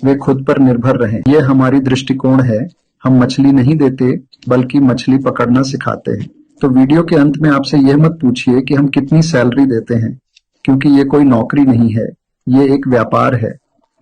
वे खुद पर निर्भर रहें। यह हमारी दृष्टिकोण है। हम मछली नहीं देते बल्कि मछली पकड़ना सिखाते हैं। तो वीडियो के अंत में आपसे यह मत पूछिए कि हम कितनी सैलरी देते हैं, क्योंकि ये कोई नौकरी नहीं है, ये एक व्यापार है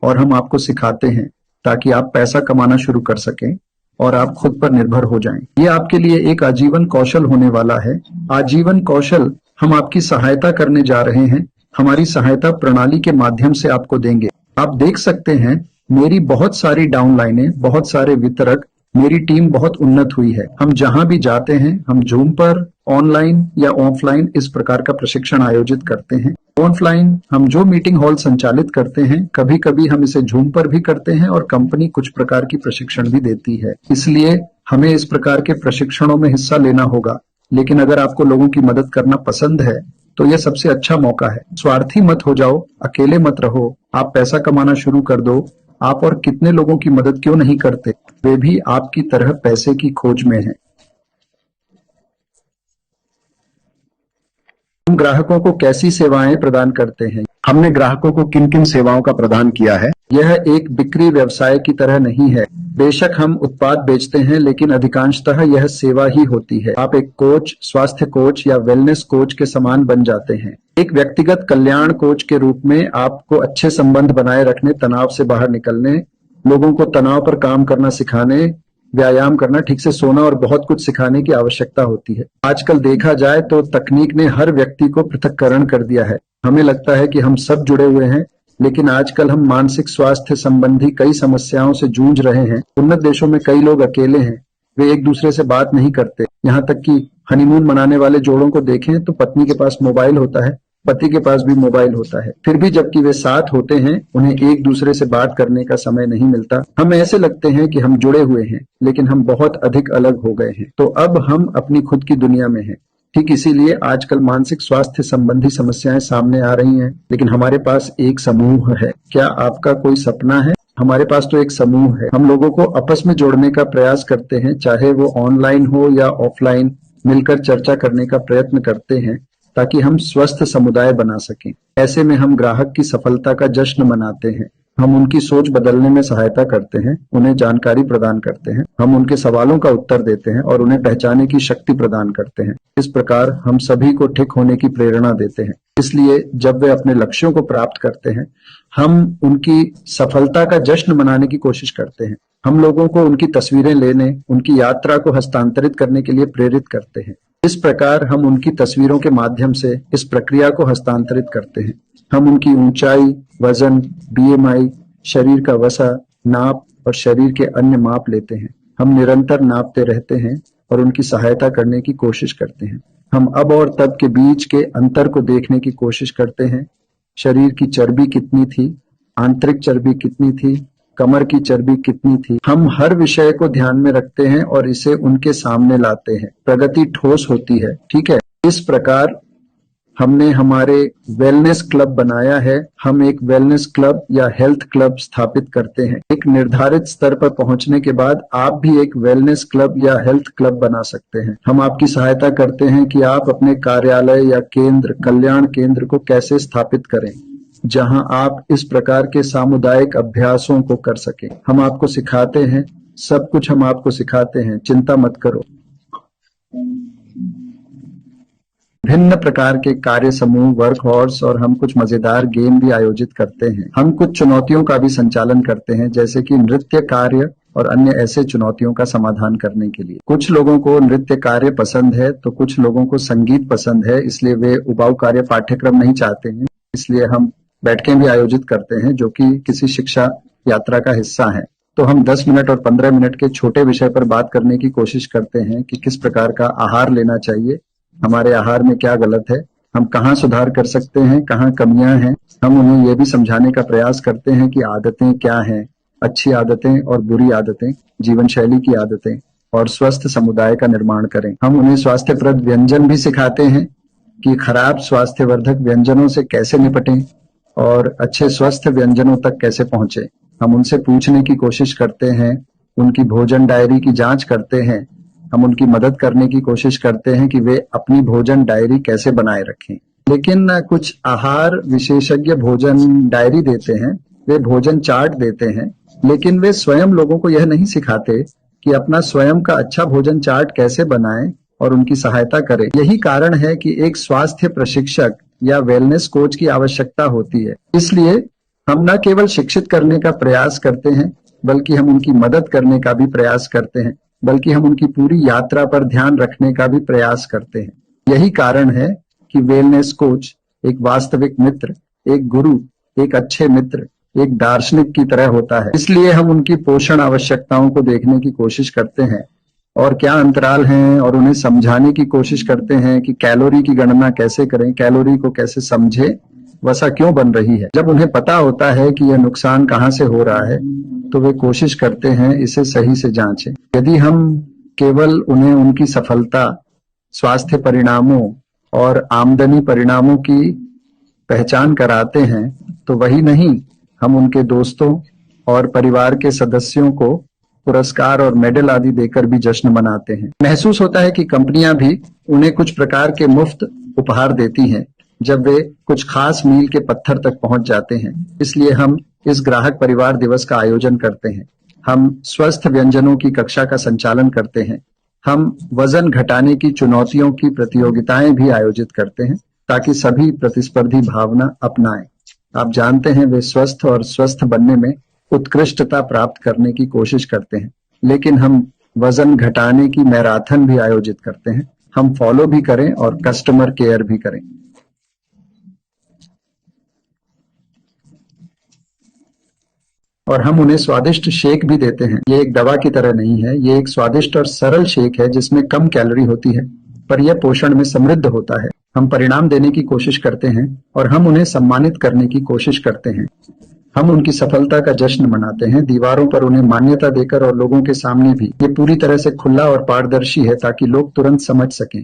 और हम आपको सिखाते हैं ताकि आप पैसा कमाना शुरू कर सकें और आप खुद पर निर्भर हो जाएं। ये आपके लिए एक आजीवन कौशल होने वाला है। आजीवन कौशल हम आपकी सहायता करने जा रहे हैं। हमारी सहायता प्रणाली के माध्यम से आपको देंगे। आप देख सकते हैं मेरी बहुत सारी डाउनलाइनें, बहुत सारे वितरक, मेरी टीम बहुत उन्नत हुई है। हम जहां भी जाते हैं हम जूम पर ऑनलाइन या ऑफलाइन इस प्रकार का प्रशिक्षण आयोजित करते हैं। ऑफलाइन हम जो मीटिंग हॉल संचालित करते हैं, कभी कभी हम इसे जूम पर भी करते हैं और कंपनी कुछ प्रकार की प्रशिक्षण भी देती है। इसलिए हमें इस प्रकार के प्रशिक्षणों में हिस्सा लेना होगा। लेकिन अगर आपको लोगों की मदद करना पसंद है तो यह सबसे अच्छा मौका है। स्वार्थी मत हो जाओ, अकेले मत रहो। आप पैसा कमाना शुरू कर दो। आप और कितने लोगों की मदद क्यों नहीं करते? वे भी आपकी तरह पैसे की खोज में हैं। हम ग्राहकों को कैसी सेवाएं प्रदान करते हैं? हमने ग्राहकों को किन किन सेवाओं का प्रदान किया है? यह एक बिक्री व्यवसाय की तरह नहीं है। बेशक हम उत्पाद बेचते हैं, लेकिन अधिकांशतः यह सेवा ही होती है। आप एक कोच, स्वास्थ्य कोच या वेलनेस कोच के समान बन जाते हैं। एक व्यक्तिगत कल्याण कोच के रूप में आपको अच्छे संबंध बनाए रखने, तनाव से बाहर निकलने, लोगों को तनाव पर काम करना सिखाने, व्यायाम करना, ठीक से सोना और बहुत कुछ सिखाने की आवश्यकता होती है। आजकल देखा जाए तो तकनीक ने हर व्यक्ति को पृथक्करण कर दिया है। हमें लगता है कि हम सब जुड़े हुए हैं, लेकिन आजकल हम मानसिक स्वास्थ्य संबंधी कई समस्याओं से जूझ रहे हैं। उन्नत देशों में कई लोग अकेले हैं, वे एक दूसरे से बात नहीं करते। यहाँ तक कि हनीमून मनाने वाले जोड़ों को देखें तो पत्नी के पास मोबाइल होता है पति के पास भी मोबाइल होता है, फिर भी जबकि वे साथ होते हैं उन्हें एक दूसरे से बात करने का समय नहीं मिलता। हम ऐसे लगते हैं कि हम जुड़े हुए हैं, लेकिन हम बहुत अधिक अलग हो गए हैं। तो अब हम अपनी खुद की दुनिया में हैं। ठीक इसीलिए आजकल मानसिक स्वास्थ्य संबंधी समस्याएं सामने आ रही हैं, लेकिन हमारे पास एक समूह है। क्या आपका कोई सपना है? हमारे पास तो एक समूह है। हम लोगों को आपस में जोड़ने का प्रयास करते हैं, चाहे वो ऑनलाइन हो या ऑफलाइन, मिलकर चर्चा करने का प्रयत्न करते हैं ताकि हम स्वस्थ समुदाय बना सकें। ऐसे में हम ग्राहक की सफलता का जश्न मनाते हैं। हम उनकी सोच बदलने में सहायता करते हैं, उन्हें जानकारी प्रदान करते हैं, हम उनके सवालों का उत्तर देते हैं और उन्हें पहचानने की शक्ति प्रदान करते हैं। इस प्रकार हम सभी को ठीक होने की प्रेरणा देते हैं। इसलिए जब वे अपने लक्ष्यों को प्राप्त करते हैं, हम उनकी सफलता का जश्न मनाने की कोशिश करते हैं। हम लोगों को उनकी तस्वीरें लेने, उनकी यात्रा को हस्तांतरित करने के लिए प्रेरित करते हैं। इस प्रकार हम उनकी तस्वीरों के माध्यम से इस प्रक्रिया को हस्तांतरित करते हैं। हम उनकी ऊंचाई, वजन, बीएमआई, शरीर का वसा, नाप और शरीर के अन्य माप लेते हैं। हम निरंतर नापते रहते हैं और उनकी सहायता करने की कोशिश करते हैं। हम अब और तब के बीच के अंतर को देखने की कोशिश करते हैं। शरीर की चर्बी कितनी थी, आंतरिक चर्बी कितनी थी, कमर की चर्बी कितनी थी। हम हर विषय को ध्यान में रखते हैं और इसे उनके सामने लाते हैं। प्रगति ठोस होती है, ठीक है। इस प्रकार हमने हमारे वेलनेस क्लब बनाया है। हम एक वेलनेस क्लब या हेल्थ क्लब स्थापित करते हैं। एक निर्धारित स्तर पर पहुंचने के बाद आप भी एक वेलनेस क्लब या हेल्थ क्लब बना सकते हैं। हम आपकी सहायता करते हैं कि आप अपने कार्यालय या केंद्र, कल्याण केंद्र को कैसे स्थापित करें, जहां आप इस प्रकार के सामुदायिक अभ्यासों को कर सकें। हम आपको सिखाते हैं, सब कुछ हम आपको सिखाते हैं, चिंता मत करो। भिन्न प्रकार के कार्य समूह, वर्क हॉर्स और हम कुछ मजेदार गेम भी आयोजित करते हैं। हम कुछ चुनौतियों का भी संचालन करते हैं, जैसे कि नृत्य कार्य और अन्य ऐसे चुनौतियों का समाधान करने के लिए। कुछ लोगों को नृत्य कार्य पसंद है तो कुछ लोगों को संगीत पसंद है, इसलिए वे उबाऊ कार्य पाठ्यक्रम नहीं चाहते हैं। इसलिए हम बैठकें भी आयोजित करते हैं जो कि किसी शिक्षा यात्रा का हिस्सा है। तो हम 10 मिनट और 15 मिनट के छोटे विषय पर बात करने की कोशिश करते हैं कि किस प्रकार का आहार लेना चाहिए, हमारे आहार में क्या गलत है, हम कहाँ सुधार कर सकते हैं, कहाँ कमियां हैं। हम उन्हें यह भी समझाने का प्रयास करते हैं कि आदतें क्या हैं, अच्छी आदतें और बुरी आदतें, जीवन शैली की आदतें, और स्वस्थ समुदाय का निर्माण करें। हम उन्हें स्वास्थ्यप्रद व्यंजन भी सिखाते हैं कि खराब स्वास्थ्यवर्धक व्यंजनों से कैसे निपटें और अच्छे स्वस्थ व्यंजनों तक कैसे पहुंचे। हम उनसे पूछने की कोशिश करते हैं, उनकी भोजन डायरी की जांच करते हैं। हम उनकी मदद करने की कोशिश करते हैं कि वे अपनी भोजन डायरी कैसे बनाए रखें। लेकिन कुछ आहार विशेषज्ञ भोजन डायरी देते हैं, वे भोजन चार्ट देते हैं, लेकिन वे स्वयं लोगों को यह नहीं सिखाते कि अपना स्वयं का अच्छा भोजन चार्ट कैसे बनाएं और उनकी सहायता करें। यही कारण है कि एक स्वास्थ्य प्रशिक्षक या वेलनेस कोच की आवश्यकता होती है। इसलिए हम न केवल शिक्षित करने का प्रयास करते हैं, बल्कि हम उनकी मदद करने का भी प्रयास करते हैं, बल्कि हम उनकी पूरी यात्रा पर ध्यान रखने का भी प्रयास करते हैं। यही कारण है कि वेलनेस कोच एक वास्तविक मित्र, एक गुरु, एक अच्छे मित्र, एक दार्शनिक की तरह होता है। इसलिए हम उनकी पोषण आवश्यकताओं को देखने की कोशिश करते हैं और क्या अंतराल हैं, और उन्हें समझाने की कोशिश करते हैं कि कैलोरी की गणना कैसे करें, कैलोरी को कैसे समझे, वसा क्यों बन रही है। जब उन्हें पता होता है कि यह नुकसान कहाँ से हो रहा है, तो वे कोशिश करते हैं इसे सही से जांचें। यदि हम केवल उन्हें उनकी सफलता, स्वास्थ्य परिणामों और आमदनी परिणामों की पहचान कराते हैं, तो वही नहीं, हम उनके दोस्तों और परिवार के सदस्यों को पुरस्कार और मेडल आदि देकर भी जश्न मनाते हैं। महसूस होता है कि कंपनियां भी उन्हें कुछ प्रकार के मुफ्त उपहार देती हैं जब वे कुछ खास मील के पत्थर तक पहुंच जाते हैं। इसलिए हम इस ग्राहक परिवार दिवस का आयोजन करते हैं। हम स्वस्थ व्यंजनों की कक्षा का संचालन करते हैं। हम वजन घटाने की चुनौतियों की प्रतियोगिताएं भी आयोजित करते हैं ताकि सभी प्रतिस्पर्धी भावना अपनाएं। आप जानते हैं, वे स्वस्थ और स्वस्थ बनने में उत्कृष्टता प्राप्त करने की कोशिश करते हैं, लेकिन हम वजन घटाने की मैराथन भी आयोजित करते हैं। हम फॉलो भी करें और कस्टमर केयर भी करें। और हम उन्हें स्वादिष्ट शेक भी देते हैं। ये एक दवा की तरह नहीं है, ये एक स्वादिष्ट और सरल शेक है जिसमें कम कैलोरी होती है, पर यह पोषण में समृद्ध होता है। हम परिणाम देने की कोशिश करते हैं और हम उन्हें सम्मानित करने की कोशिश करते हैं। हम उनकी सफलता का जश्न मनाते हैं, दीवारों पर उन्हें मान्यता देकर और लोगों के सामने भी। ये पूरी तरह से खुला और पारदर्शी है ताकि लोग तुरंत समझ सकें।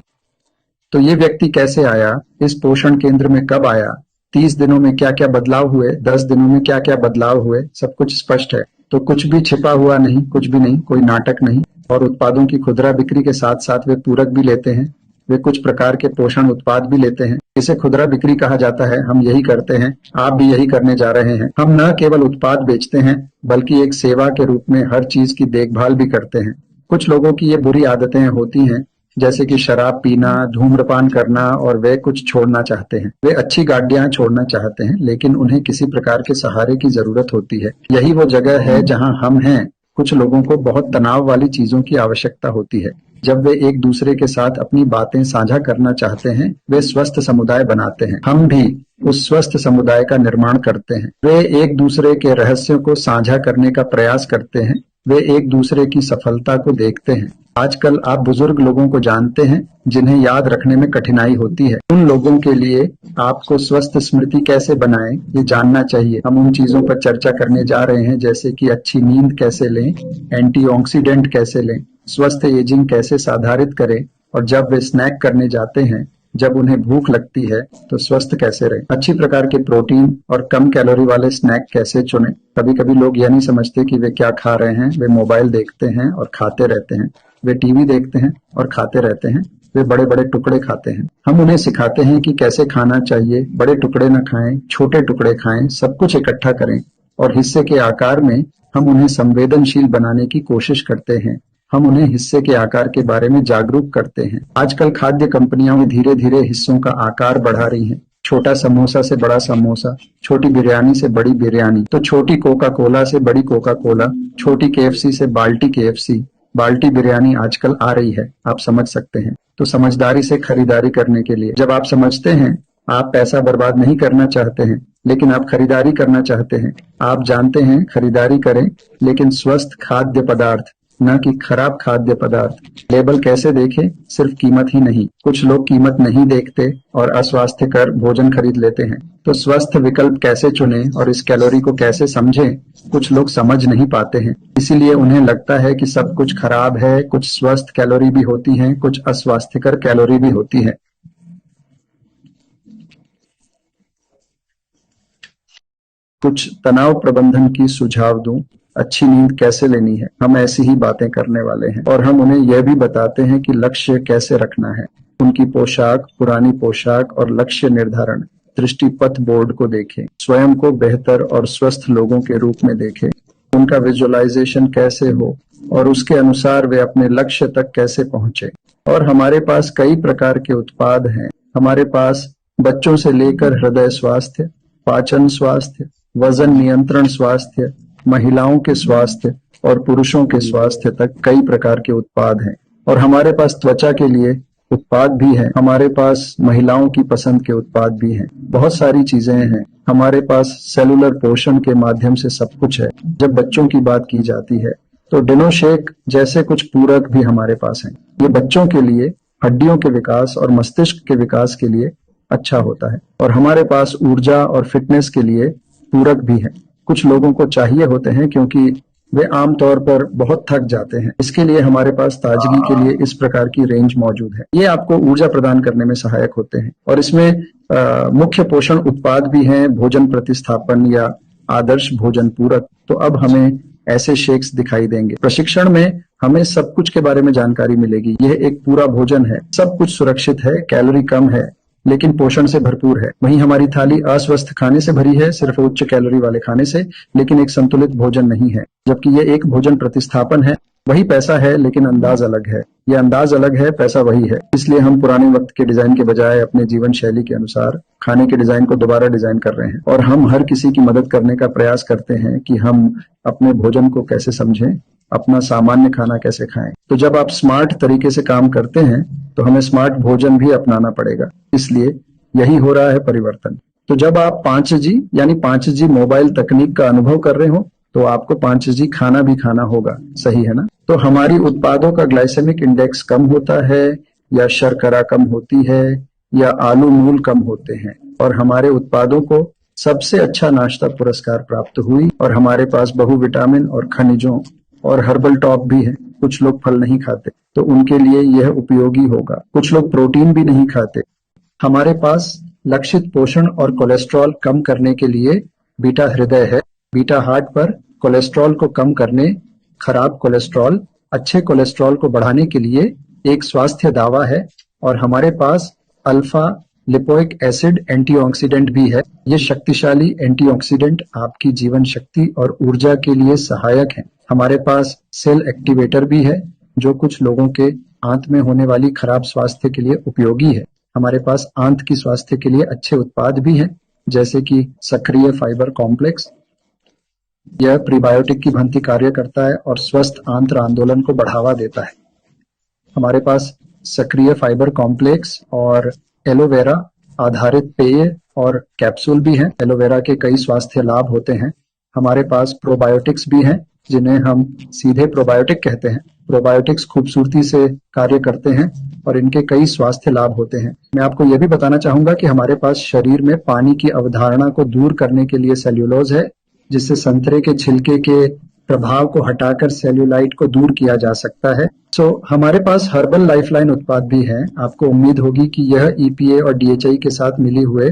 तो ये व्यक्ति कैसे आया, इस पोषण केंद्र में कब आया, 30 दिनों में क्या क्या बदलाव हुए, 10 दिनों में क्या क्या बदलाव हुए, सब कुछ स्पष्ट है। तो कुछ भी छिपा हुआ नहीं, कुछ भी नहीं, कोई नाटक नहीं। और उत्पादों की खुदरा बिक्री के साथ साथ वे पूरक भी लेते हैं। वे कुछ प्रकार के पोषण उत्पाद भी लेते हैं। इसे खुदरा बिक्री कहा जाता है। हम यही करते हैं, आप भी यही करने जा रहे हैं। हम न केवल उत्पाद बेचते हैं बल्कि एक सेवा के रूप में हर चीज की देखभाल भी करते हैं। कुछ लोगों की ये बुरी आदतें होती हैं, जैसे कि शराब पीना, धूम्रपान करना, और वे कुछ छोड़ना चाहते हैं। वे अच्छी गाड़ियां छोड़ना चाहते हैं, लेकिन उन्हें किसी प्रकार के सहारे की जरूरत होती है। यही वो जगह है जहां हम हैं। कुछ लोगों को बहुत तनाव वाली चीजों की आवश्यकता होती है। जब वे एक दूसरे के साथ अपनी बातें साझा करना चाहते हैं, वे स्वस्थ समुदाय बनाते हैं। हम भी उस स्वस्थ समुदाय का निर्माण करते हैं। वे एक दूसरे के रहस्यों को साझा करने का प्रयास करते हैं। वे एक दूसरे की सफलता को देखते हैं। आजकल आप बुजुर्ग लोगों को जानते हैं जिन्हें याद रखने में कठिनाई होती है। उन लोगों के लिए आपको स्वस्थ स्मृति कैसे बनाएं, ये जानना चाहिए। हम उन चीजों पर चर्चा करने जा रहे हैं, जैसे कि अच्छी नींद कैसे लें, एंटीऑक्सीडेंट कैसे लें, स्वस्थ एजिंग कैसे साधारित करें, और जब वे स्नैक करने जाते हैं, जब उन्हें भूख लगती है, तो स्वस्थ कैसे रहें। अच्छी प्रकार के प्रोटीन और कम कैलोरी वाले स्नैक कैसे चुनें। कभी कभी लोग यह नहीं समझते कि वे क्या खा रहे हैं। वे मोबाइल देखते हैं और खाते रहते हैं। वे टीवी देखते हैं और खाते रहते हैं। वे बड़े बड़े टुकड़े खाते हैं। हम उन्हें सिखाते हैं कि कैसे खाना चाहिए। बड़े टुकड़े न खाएं, छोटे टुकड़े खाएं, सब कुछ इकट्ठा करें, और हिस्से के आकार में हम उन्हें संवेदनशील बनाने की कोशिश करते हैं। हम उन्हें हिस्से के आकार के बारे में जागरूक करते हैं। आजकल खाद्य कंपनियां धीरे धीरे हिस्सों का आकार बढ़ा रही हैं। छोटा समोसा से बड़ा समोसा, छोटी बिरयानी से बड़ी बिरयानी, तो छोटी कोका कोला से बड़ी कोका कोला, छोटी केएफसी से बाल्टी केएफसी, बाल्टी बिरयानी आजकल आ रही है। आप समझ सकते हैं। तो समझदारी से खरीदारी करने के लिए, जब आप समझते हैं आप पैसा बर्बाद नहीं करना चाहते हैं, लेकिन आप खरीदारी करना चाहते हैं, आप जानते हैं खरीदारी करें, लेकिन स्वस्थ खाद्य पदार्थ, न कि खराब खाद्य पदार्थ। लेबल कैसे देखें, सिर्फ कीमत ही नहीं। कुछ लोग कीमत नहीं देखते और अस्वास्थ्यकर भोजन खरीद लेते हैं। तो स्वस्थ विकल्प कैसे चुनें और इस कैलोरी को कैसे समझें, कुछ लोग समझ नहीं पाते हैं। इसीलिए उन्हें लगता है कि सब कुछ खराब है। कुछ स्वस्थ कैलोरी भी होती हैं, कुछ अस्वास्थ्यकर कैलोरी भी होती है। कुछ तनाव प्रबंधन की सुझाव दूं। अच्छी नींद कैसे लेनी है, हम ऐसी ही बातें करने वाले हैं। और हम उन्हें यह भी बताते हैं कि लक्ष्य कैसे रखना है। उनकी पोशाक, पुरानी पोशाक और लक्ष्य निर्धारण दृष्टिपथ बोर्ड को देखें। स्वयं को बेहतर और स्वस्थ लोगों के रूप में देखें। उनका विजुअलाइजेशन कैसे हो और उसके अनुसार वे अपने लक्ष्य तक कैसे पहुंचे। और हमारे पास कई प्रकार के उत्पाद हैं। हमारे पास बच्चों से लेकर हृदय स्वास्थ्य, पाचन स्वास्थ्य, वजन नियंत्रण स्वास्थ्य, महिलाओं के स्वास्थ्य और पुरुषों के स्वास्थ्य तक कई प्रकार के उत्पाद हैं। और हमारे पास त्वचा के लिए उत्पाद भी हैं। हमारे पास महिलाओं की पसंद के उत्पाद भी हैं। बहुत सारी चीजें हैं। हमारे पास सेलुलर पोषण के माध्यम से सब कुछ है। जब बच्चों की बात की जाती है तो डिनोशेक जैसे कुछ पूरक भी हमारे पास हैं। ये बच्चों के लिए हड्डियों के विकास और मस्तिष्क के विकास के लिए अच्छा होता है। और हमारे पास ऊर्जा और फिटनेस के लिए पूरक भी है। कुछ लोगों को चाहिए होते हैं क्योंकि वे आमतौर पर बहुत थक जाते हैं। इसके लिए हमारे पास ताजगी के लिए इस प्रकार की रेंज मौजूद है। ये आपको ऊर्जा प्रदान करने में सहायक होते हैं। और इसमें मुख्य पोषण उत्पाद भी हैं, भोजन प्रतिस्थापन या आदर्श भोजन पूरक। तो अब हमें ऐसे शेक्स दिखाई देंगे। प्रशिक्षण में हमें सब कुछ के बारे में जानकारी मिलेगी। यह एक पूरा भोजन है, सब कुछ सुरक्षित है, कैलोरी कम है, लेकिन पोषण से भरपूर है। वहीं हमारी थाली अस्वस्थ खाने से भरी है, सिर्फ उच्च कैलोरी वाले खाने से, लेकिन एक संतुलित भोजन नहीं है। जबकि ये एक भोजन प्रतिस्थापन है। वही पैसा है, लेकिन अंदाज अलग है। ये अंदाज अलग है, पैसा वही है। इसलिए हम पुराने वक्त के डिजाइन के बजाय अपने जीवन शैली के अनुसार खाने के डिजाइन को दोबारा डिजाइन कर रहे हैं। और हम हर किसी की मदद करने का प्रयास करते हैं कि हम अपने भोजन को कैसे समझें, अपना सामान्य खाना कैसे खाएं। तो जब आप स्मार्ट तरीके से काम करते हैं तो हमें स्मार्ट भोजन भी अपनाना पड़ेगा। इसलिए यही हो रहा है परिवर्तन। तो जब आप 5G यानी 5G मोबाइल तकनीक का अनुभव कर रहे हो तो आपको 5G खाना भी खाना होगा, सही है ना। तो हमारी उत्पादों का ग्लाइसेमिक इंडेक्स कम होता है या शर्करा कम होती है या आलू मूल कम होते हैं और हमारे उत्पादों को सबसे अच्छा नाश्ता पुरस्कार प्राप्त हुई और हमारे पास बहुविटामिन और खनिजों और हर्बल टॉप भी है। कुछ लोग फल नहीं खाते तो उनके लिए यह उपयोगी होगा। कुछ लोग प्रोटीन भी नहीं खाते। हमारे पास लक्षित पोषण और कोलेस्ट्रॉल कम करने के लिए बीटा हृदय है। बीटा हार्ट पर कोलेस्ट्रॉल को कम करने, खराब कोलेस्ट्रॉल अच्छे कोलेस्ट्रॉल को बढ़ाने के लिए एक स्वास्थ्य दावा है और हमारे पास अल्फा लिपोइक एसिड एंटीऑक्सीडेंट भी है। ये शक्तिशाली एंटीऑक्सीडेंट आपकी जीवन शक्ति और ऊर्जा के लिए सहायक है। हमारे पास सेल एक्टिवेटर भी है जो कुछ लोगों के आंत में होने वाली खराब स्वास्थ्य के लिए उपयोगी है। हमारे पास आंत की स्वास्थ्य के लिए अच्छे उत्पाद भी हैं जैसे कि सक्रिय फाइबर कॉम्प्लेक्स। यह प्रीबायोटिक की भांति कार्य करता है और स्वस्थ आंत्र आंदोलन को बढ़ावा देता है। हमारे पास सक्रिय फाइबर कॉम्प्लेक्स और एलोवेरा आधारित पेय और कैप्सूल भी हैं। एलोवेरा के कई स्वास्थ्य लाभ होते हैं। हमारे पास प्रोबायोटिक्स भी हैं जिन्हें हम सीधे प्रोबायोटिक कहते हैं। प्रोबायोटिक्स खूबसूरती से कार्य करते हैं और इनके कई स्वास्थ्य लाभ होते हैं। मैं आपको यह भी बताना चाहूंगा कि हमारे पास शरीर में पानी की अवधारणा को दूर करने के लिए सेल्यूलोज है जिससे संतरे के छिलके के प्रभाव को हटाकर सेल्यूलाइट को दूर किया जा सकता है। हमारे पास हर्बल लाइफलाइन उत्पाद भी हैं। आपको उम्मीद होगी कि यह EPA और DHA के साथ मिली हुए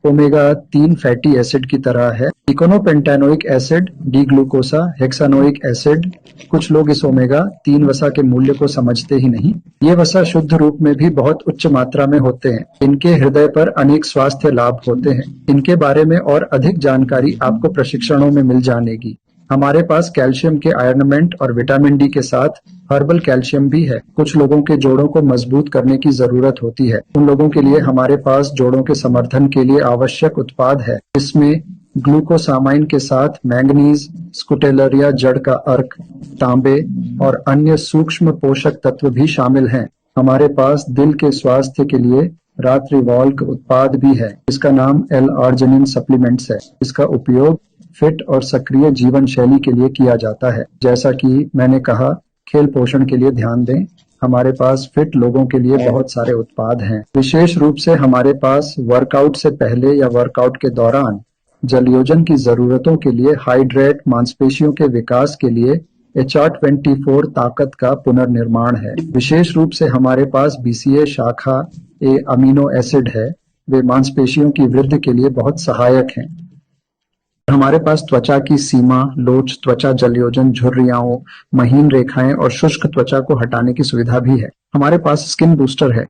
ओमेगा 3 फैटी एसिड की तरह है। इकोनोपेंटेनोइक एसिड, डी ग्लूकोसा, हेक्सानोइक एसिड। कुछ लोग इस ओमेगा 3 वसा के मूल्य को समझते ही नहीं। ये वसा शुद्ध रूप में भी बहुत उच्च मात्रा में होते हैं। इनके हृदय पर अनेक स्वास्थ्य लाभ होते हैं। इनके बारे में और अधिक जानकारी आपको प्रशिक्षणों में मिल जानेगी। हमारे पास कैल्शियम के आयरनमेंट और विटामिन डी के साथ हर्बल कैल्शियम भी है। कुछ लोगों के जोड़ों को मजबूत करने की जरूरत होती है। उन लोगों के लिए हमारे पास जोड़ों के समर्थन के लिए आवश्यक उत्पाद है। इसमें ग्लूकोसामाइन के साथ मैंगनीज, स्कुटेलरिया जड़ का अर्क, तांबे और अन्य सूक्ष्म पोषक तत्व भी शामिल हैं। हमारे पास दिल के स्वास्थ्य के लिए रात्रिवॉल्क उत्पाद भी है। इसका नाम L-आर्जिनिन सप्लीमेंट्स है। इसका उपयोग फिट और सक्रिय जीवन शैली के लिए किया जाता है। जैसा कि मैंने कहा, खेल पोषण के लिए ध्यान दें। हमारे पास फिट लोगों के लिए बहुत सारे उत्पाद हैं। विशेष रूप से हमारे पास वर्कआउट से पहले या वर्कआउट के दौरान जलयोजन की जरूरतों के लिए हाइड्रेट, मांसपेशियों के विकास के लिए HR-24 ताकत का पुनर्निर्माण है। विशेष रूप से हमारे पास BCA शाखा ए अमीनो एसिड है। वे मांसपेशियों की वृद्धि के लिए बहुत सहायक हैं। हमारे पास त्वचा की सीमा, लोच, त्वचा जलयोजन, झुर्रियाओं, महीन रेखाएं और शुष्क त्वचा को हटाने की सुविधा भी है। हमारे पास स्किन बूस्टर है।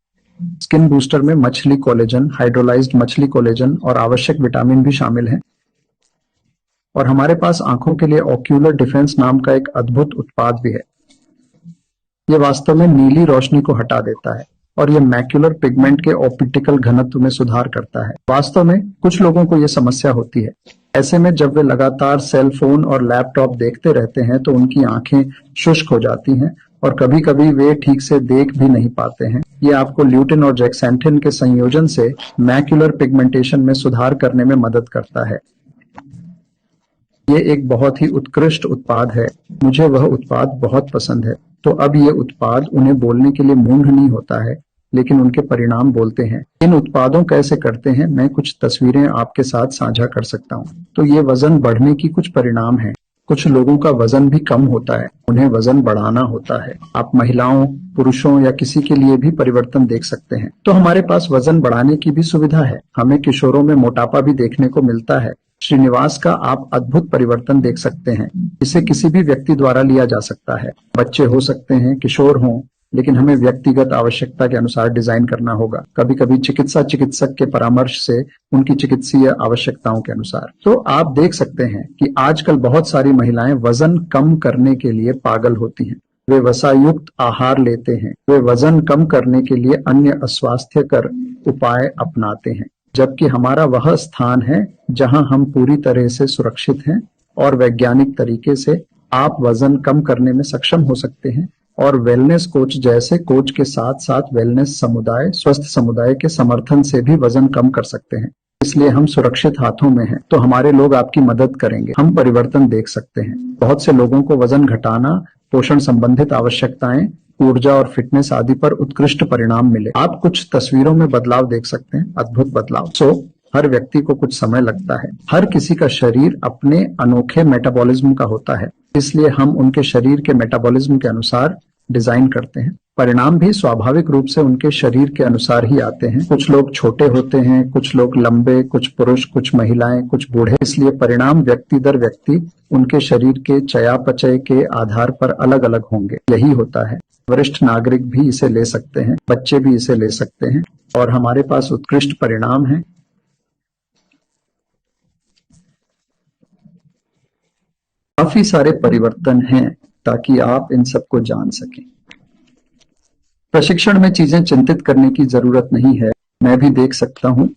स्किन बूस्टर में मछली कोलेजन, हाइड्रोलाइज्ड मछली कोलेजन और आवश्यक विटामिन भी शामिल हैं। और हमारे पास आंखों के लिए ऑक्यूलर डिफेंस नाम का एक अद्भुत उत्पाद भी है। यह वास्तव में नीली रोशनी को हटा देता है और यह मैक्युलर पिगमेंट के ऑप्टिकल घनत्व में सुधार करता है। वास्तव में कुछ लोगों को यह समस्या होती है। ऐसे में जब वे लगातार सेल फोन और लैपटॉप देखते रहते हैं तो उनकी आंखें शुष्क हो जाती हैं और कभी कभी वे ठीक से देख भी नहीं पाते हैं। ये आपको ल्यूटिन और जेक्सेंथिन के संयोजन से मैक्युलर पिगमेंटेशन में सुधार करने में मदद करता है। ये एक बहुत ही उत्कृष्ट उत्पाद है। मुझे वह उत्पाद बहुत पसंद है। तो अब ये उत्पाद उन्हें बोलने के लिए मूढ़ नहीं होता है, लेकिन उनके परिणाम बोलते हैं। इन उत्पादों कैसे करते हैं, मैं कुछ तस्वीरें आपके साथ साझा कर सकता हूँ। तो ये वजन बढ़ने की कुछ परिणाम हैं। कुछ लोगों का वजन भी कम होता है, उन्हें वजन बढ़ाना होता है। आप महिलाओं, पुरुषों या किसी के लिए भी परिवर्तन देख सकते हैं। तो हमारे पास वजन बढ़ाने की भी सुविधा है। हमें किशोरों में मोटापा भी देखने को मिलता है। श्रीनिवास का आप अद्भुत परिवर्तन देख सकते हैं। इसे किसी भी व्यक्ति द्वारा लिया जा सकता है। बच्चे हो सकते हैं, किशोर हों, लेकिन हमें व्यक्तिगत आवश्यकता के अनुसार डिजाइन करना होगा। कभी कभी चिकित्सक के परामर्श से उनकी चिकित्सीय आवश्यकताओं के अनुसार। तो आप देख सकते हैं कि आजकल बहुत सारी महिलाएं वजन कम करने के लिए पागल होती हैं। वे वसायुक्त आहार लेते हैं। वे वजन कम करने के लिए अन्य अस्वास्थ्यकर उपाय अपनाते हैं, जबकि हमारा वह स्थान है जहां हम पूरी तरह से सुरक्षित हैं और वैज्ञानिक तरीके से आप वजन कम करने में सक्षम हो सकते हैं और वेलनेस कोच जैसे कोच के साथ साथ वेलनेस समुदाय, स्वस्थ समुदाय के समर्थन से भी वजन कम कर सकते हैं। इसलिए हम सुरक्षित हाथों में हैं। तो हमारे लोग आपकी मदद करेंगे। हम परिवर्तन देख सकते हैं। बहुत से लोगों को वजन घटाना, पोषण संबंधित आवश्यकताएं ऊर्जा और फिटनेस आदि पर उत्कृष्ट परिणाम मिले। आप कुछ तस्वीरों में बदलाव देख सकते हैं, अद्भुत बदलाव। हर व्यक्ति को कुछ समय लगता है। हर किसी का शरीर अपने अनोखे मेटाबॉलिज्म का होता है, इसलिए हम उनके शरीर के मेटाबॉलिज्म के अनुसार डिजाइन करते हैं। परिणाम भी स्वाभाविक रूप से उनके शरीर के अनुसार ही आते हैं। कुछ लोग छोटे होते हैं, कुछ लोग लंबे, कुछ पुरुष, कुछ महिलाएं, कुछ बूढ़े। इसलिए परिणाम व्यक्ति दर व्यक्ति उनके शरीर के चयापचय के आधार पर अलग अलग होंगे। यही होता है। वरिष्ठ नागरिक भी इसे ले सकते हैं, बच्चे भी इसे ले सकते हैं और हमारे पास उत्कृष्ट परिणाम है। काफी सारे परिवर्तन हैं ताकि आप इन सबको जान सकें। प्रशिक्षण में चीजें चिंतित करने की जरूरत नहीं है। मैं भी देख सकता हूं,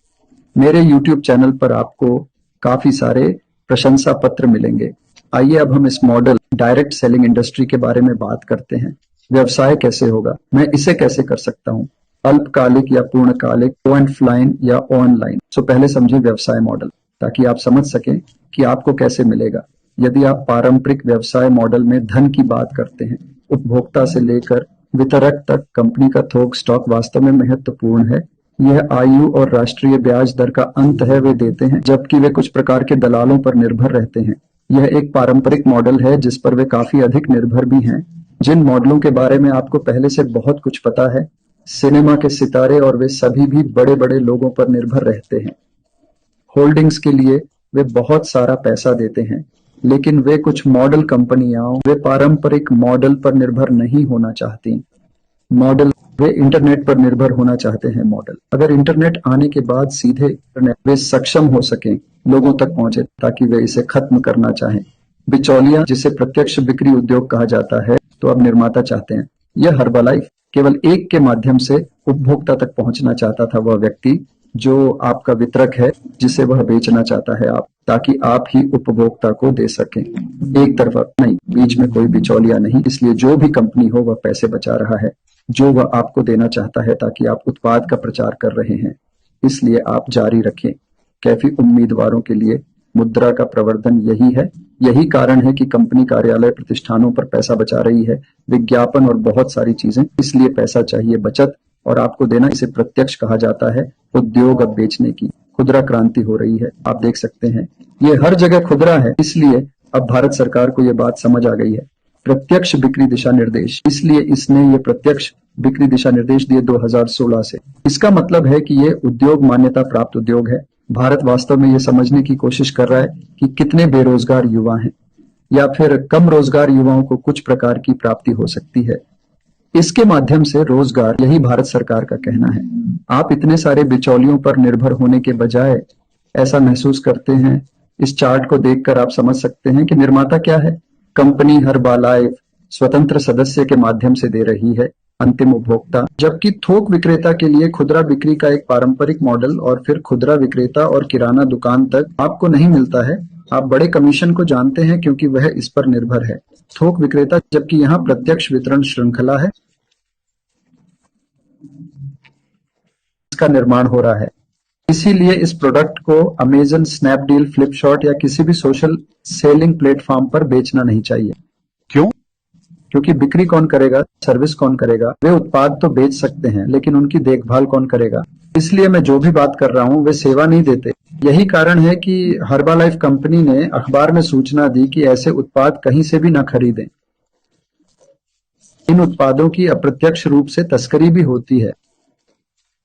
मेरे YouTube चैनल पर आपको काफी सारे प्रशंसा पत्र मिलेंगे। आइए अब हम इस मॉडल डायरेक्ट सेलिंग इंडस्ट्री के बारे में बात करते हैं। व्यवसाय कैसे होगा, मैं इसे कैसे कर सकता हूं, अल्पकालिक या पूर्णकालिक, ऑफलाइन या ऑनलाइन। पहले समझिए व्यवसाय मॉडल, ताकि आप समझ सकें कि आपको कैसे मिलेगा। यदि आप पारंपरिक व्यवसाय मॉडल में धन की बात करते हैं, उपभोक्ता से लेकर वितरक तक कंपनी का थोक स्टॉक वास्तव में महत्वपूर्ण है। यह आयु और राष्ट्रीय ब्याज दर का अंत है, वे देते हैं, जबकि वे कुछ प्रकार के दलालों पर निर्भर रहते हैं। यह एक पारंपरिक मॉडल है जिस पर वे काफी अधिक निर्भर भी हैं। जिन मॉडलों के बारे में आपको पहले से बहुत कुछ पता है, सिनेमा के सितारे और वे सभी भी बड़े बड़े लोगों पर निर्भर रहते हैं। होल्डिंग्स के लिए वे बहुत सारा पैसा देते हैं, लेकिन वे कुछ मॉडल कंपनियां वे पारंपरिक मॉडल पर निर्भर नहीं होना चाहती। मॉडल वे इंटरनेट पर निर्भर होना चाहते हैं। मॉडल अगर इंटरनेट आने के बाद सीधे इंटरनेट वे सक्षम हो सकें लोगों तक पहुंचे, ताकि वे इसे खत्म करना चाहें। बिचौलिया, जिसे प्रत्यक्ष बिक्री उद्योग कहा जाता है, तो अब निर्माता चाहते हैं। यह हर्बलाइफ केवल एक के माध्यम से उपभोक्ता तक पहुंचना चाहता था, वह व्यक्ति जो आपका वितरक है, जिसे वह बेचना चाहता है आप, ताकि आप ही उपभोक्ता को दे सकें। एक तरफा नहीं, बीच में कोई बिचौलिया नहीं। इसलिए जो भी कंपनी हो वह पैसे बचा रहा है जो वह आपको देना चाहता है, ताकि आप उत्पाद का प्रचार कर रहे हैं, इसलिए आप जारी रखें। कैफी उम्मीदवारों के लिए मुद्रा का प्रवर्धन यही है। यही कारण है कि कंपनी कार्यालय प्रतिष्ठानों पर पैसा बचा रही है, विज्ञापन और बहुत सारी चीजें। इसलिए पैसा चाहिए, बचत और आपको देना। इसे प्रत्यक्ष कहा जाता है। उद्योग अब बेचने की खुदरा क्रांति हो रही है। आप देख सकते हैं ये हर जगह खुदरा है। इसलिए अब भारत सरकार को यह बात समझ आ गई है। प्रत्यक्ष बिक्री दिशा निर्देश, इसलिए इसने ये प्रत्यक्ष बिक्री दिशा निर्देश दिए 2016 से। इसका मतलब है कि ये उद्योग मान्यता प्राप्त उद्योग है। भारत वास्तव में ये समझने की कोशिश कर रहा है कि कितने बेरोजगार युवा हैं, या फिर कम रोजगार युवाओं को कुछ प्रकार की प्राप्ति हो सकती है इसके माध्यम से रोजगार। यही भारत सरकार का कहना है। आप इतने सारे बिचौलियों पर निर्भर होने के बजाय ऐसा महसूस करते हैं। इस चार्ट को देखकर आप समझ सकते हैं कि निर्माता क्या है। कंपनी हर्बालाइफ स्वतंत्र सदस्य के माध्यम से दे रही है अंतिम उपभोक्ता, जबकि थोक विक्रेता के लिए खुदरा बिक्री का एक पारंपरिक मॉडल और फिर खुदरा विक्रेता और किराना दुकान तक आपको नहीं मिलता है। आप बड़े कमीशन को जानते हैं क्योंकि वह इस पर निर्भर है। थोक विक्रेता, जबकि यहाँ प्रत्यक्ष वितरण श्रृंखला है, इसका निर्माण हो रहा है। इसीलिए इस प्रोडक्ट को अमेजन, स्नैपडील, फ्लिपकार्ट या किसी भी सोशल सेलिंग प्लेटफॉर्म पर बेचना नहीं चाहिए। क्यों? क्योंकि बिक्री कौन करेगा, सर्विस कौन करेगा? वे उत्पाद तो बेच सकते हैं, लेकिन उनकी देखभाल कौन करेगा? इसलिए मैं जो भी बात कर रहा हूं वे सेवा नहीं देते। यही कारण है कि हर्बालाइफ कंपनी ने अखबार में सूचना दी कि ऐसे उत्पाद कहीं से भी न खरीदें। इन उत्पादों की अप्रत्यक्ष रूप से तस्करी भी होती है।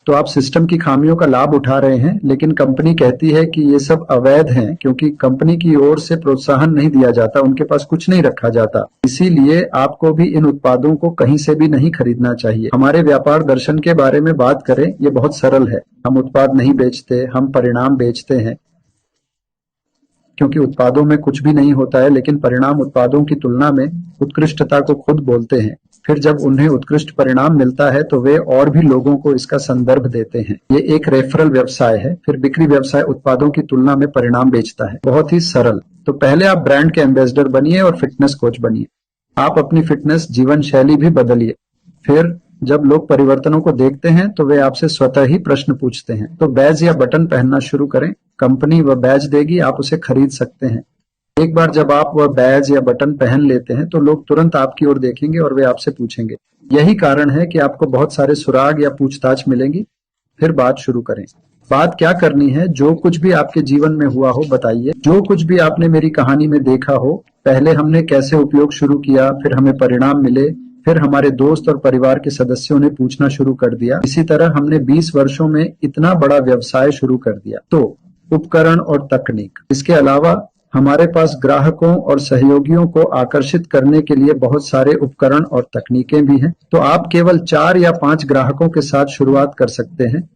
तो आप सिस्टम की खामियों का लाभ उठा रहे हैं, लेकिन कंपनी कहती है कि ये सब अवैध हैं, क्योंकि कंपनी की ओर से प्रोत्साहन नहीं दिया जाता, उनके पास कुछ नहीं रखा जाता। इसीलिए आपको भी इन उत्पादों को कहीं से भी नहीं खरीदना चाहिए। हमारे व्यापार दर्शन के बारे में बात करें, ये बहुत सरल है। हम उत्पाद नहीं बेचते, हम परिणाम बेचते हैं, क्योंकि उत्पादों में कुछ भी नहीं होता है, लेकिन परिणाम उत्पादों की तुलना में उत्कृष्टता को खुद बोलते हैं। फिर जब उन्हें उत्कृष्ट परिणाम मिलता है तो वे और भी लोगों को इसका संदर्भ देते हैं। ये एक रेफरल व्यवसाय है। फिर बिक्री व्यवसाय उत्पादों की तुलना में परिणाम बेचता है। बहुत ही सरल। तो पहले आप ब्रांड के एम्बेसडर बनिए और फिटनेस कोच बनिए। आप अपनी फिटनेस जीवन शैली भी बदलिए। फिर जब लोग परिवर्तनों को देखते हैं तो वे आपसे स्वतः ही प्रश्न पूछते हैं। तो बैज या बटन पहनना शुरू करें। कंपनी वह बैज देगी, आप उसे खरीद सकते हैं। एक बार जब आप वह बैज या बटन पहन लेते हैं तो लोग तुरंत आपकी ओर देखेंगे और वे आपसे पूछेंगे, यही कारण है कि आपको बहुत सारे सुराग या पूछताछ मिलेंगी। फिर बात शुरू करें। बात क्या करनी है, जो कुछ भी आपके जीवन में हुआ हो बताइए। जो कुछ भी आपने मेरी कहानी में देखा हो, पहले हमने कैसे उपयोग शुरू किया, फिर हमें परिणाम मिले, फिर हमारे दोस्त और परिवार के सदस्यों ने पूछना शुरू कर दिया। इसी तरह हमने 20 वर्षों में इतना बड़ा व्यवसाय शुरू कर दिया। तो उपकरण और तकनीक, इसके अलावा हमारे पास ग्राहकों और सहयोगियों को आकर्षित करने के लिए बहुत सारे उपकरण और तकनीकें भी हैं। तो आप केवल 4 या 5 ग्राहकों के साथ शुरुआत कर सकते हैं।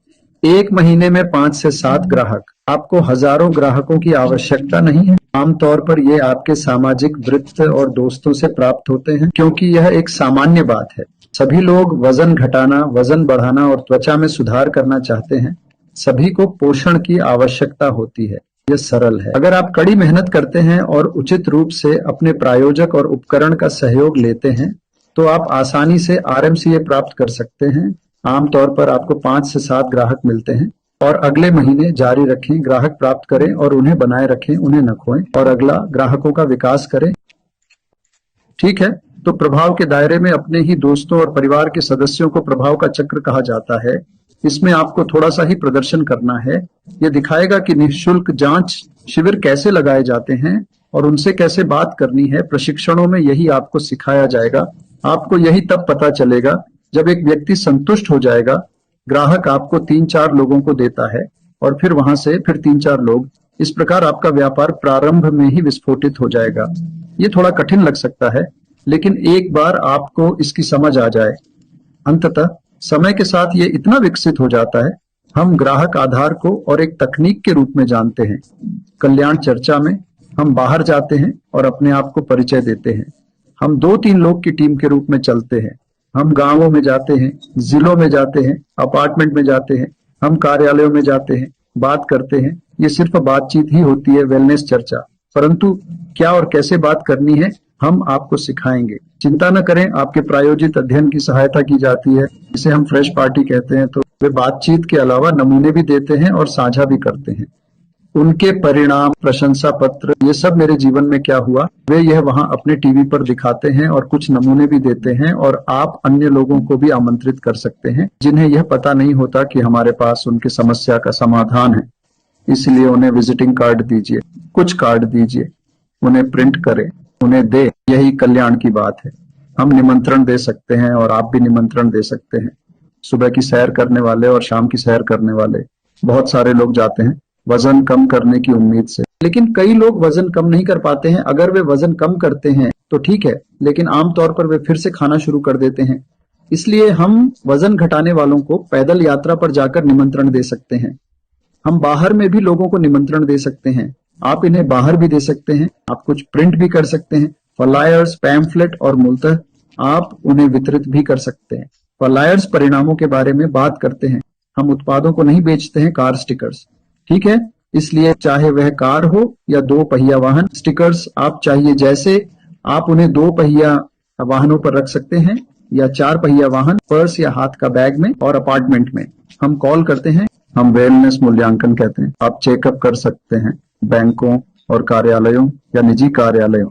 एक महीने में 5 से 7 ग्राहक, आपको हजारों ग्राहकों की आवश्यकता नहीं है। आमतौर पर ये आपके सामाजिक वृत्त और दोस्तों से प्राप्त होते हैं, क्योंकि यह एक सामान्य बात है। सभी लोग वजन घटाना, वजन बढ़ाना और त्वचा में सुधार करना चाहते हैं। सभी को पोषण की आवश्यकता होती है। यह सरल है। अगर आप कड़ी मेहनत करते हैं और उचित रूप से अपने प्रायोजक और उपकरण का सहयोग लेते हैं, तो आप आसानी से RMCA प्राप्त कर सकते हैं। आमतौर पर आपको 5 से 7 ग्राहक मिलते हैं और अगले महीने जारी रखें, ग्राहक प्राप्त करें और उन्हें बनाए रखें, उन्हें न खोएं और अगला ग्राहकों का विकास करें। ठीक है, तो प्रभाव के दायरे में अपने ही दोस्तों और परिवार के सदस्यों को प्रभाव का चक्र कहा जाता है। इसमें आपको थोड़ा सा ही प्रदर्शन करना है। यह दिखाएगा कि निःशुल्क जांच शिविर कैसे लगाए जाते हैं और उनसे कैसे बात करनी है। प्रशिक्षणों में यही आपको सिखाया जाएगा। आपको यही तब पता चलेगा जब एक व्यक्ति संतुष्ट हो जाएगा। ग्राहक आपको 3-4 लोगों को देता है और फिर वहां से फिर 3-4 लोग। इस प्रकार आपका व्यापार प्रारंभ में ही विस्फोटित हो जाएगा। ये थोड़ा कठिन लग सकता है, लेकिन एक बार आपको इसकी समझ आ जाए, अंततः समय के साथ ये इतना विकसित हो जाता है। हम ग्राहक आधार को और एक तकनीक के रूप में जानते हैं। कल्याण चर्चा में हम बाहर जाते हैं और अपने आप को परिचय देते हैं। हम 2-3 लोग की टीम के रूप में चलते हैं। हम गांवों में जाते हैं, जिलों में जाते हैं, अपार्टमेंट में जाते हैं, हम कार्यालयों में जाते हैं, बात करते हैं। ये सिर्फ बातचीत ही होती है, वेलनेस चर्चा। परंतु क्या और कैसे बात करनी है, हम आपको सिखाएंगे। चिंता न करें, आपके प्रायोजित अध्ययन की सहायता की जाती है, जिसे हम फ्रेश पार्टी कहते हैं। तो वे बातचीत के अलावा नमूने भी देते हैं और साझा भी करते हैं। उनके परिणाम, प्रशंसा पत्र, ये सब मेरे जीवन में क्या हुआ, वे यह वहां अपने टीवी पर दिखाते हैं और कुछ नमूने भी देते हैं। और आप अन्य लोगों को भी आमंत्रित कर सकते हैं जिन्हें यह पता नहीं होता कि हमारे पास उनकी समस्या का समाधान है। इसलिए उन्हें विजिटिंग कार्ड दीजिए, कुछ कार्ड दीजिए, उन्हें प्रिंट करें, उन्हें दे। यही कल्याण की बात है। हम निमंत्रण दे सकते हैं और आप भी निमंत्रण दे सकते हैं। सुबह की सैर करने वाले और शाम की सैर करने वाले बहुत सारे लोग जाते हैं वजन कम करने की उम्मीद से। लेकिन कई लोग वजन कम नहीं कर पाते हैं। अगर वे वजन कम करते हैं तो ठीक है, लेकिन आमतौर पर वे फिर से खाना शुरू कर देते हैं। इसलिए हम वजन घटाने वालों को पैदल यात्रा पर जाकर निमंत्रण दे सकते हैं। हम बाहर में भी लोगों को निमंत्रण दे सकते हैं। आप इन्हें बाहर भी दे सकते हैं। आप कुछ प्रिंट भी कर सकते हैं, फ्लायर्स, पैम्फलेट, और मूलतः आप उन्हें वितरित भी कर सकते हैं। फ्लायर्स परिणामों के बारे में बात करते हैं। हम उत्पादों को नहीं बेचते हैं, कार स्टिकर्स। ठीक है, इसलिए चाहे वह कार हो या 2 पहिया वाहन, स्टिकर्स आप चाहिए जैसे आप उन्हें 2 पहिया वाहनों पर रख सकते हैं या 4 पहिया वाहन, पर्स या हाथ का बैग में और अपार्टमेंट में। हम कॉल करते हैं, हम वेलनेस मूल्यांकन कहते हैं। आप चेकअप कर सकते हैं बैंकों और कार्यालयों या निजी कार्यालयों।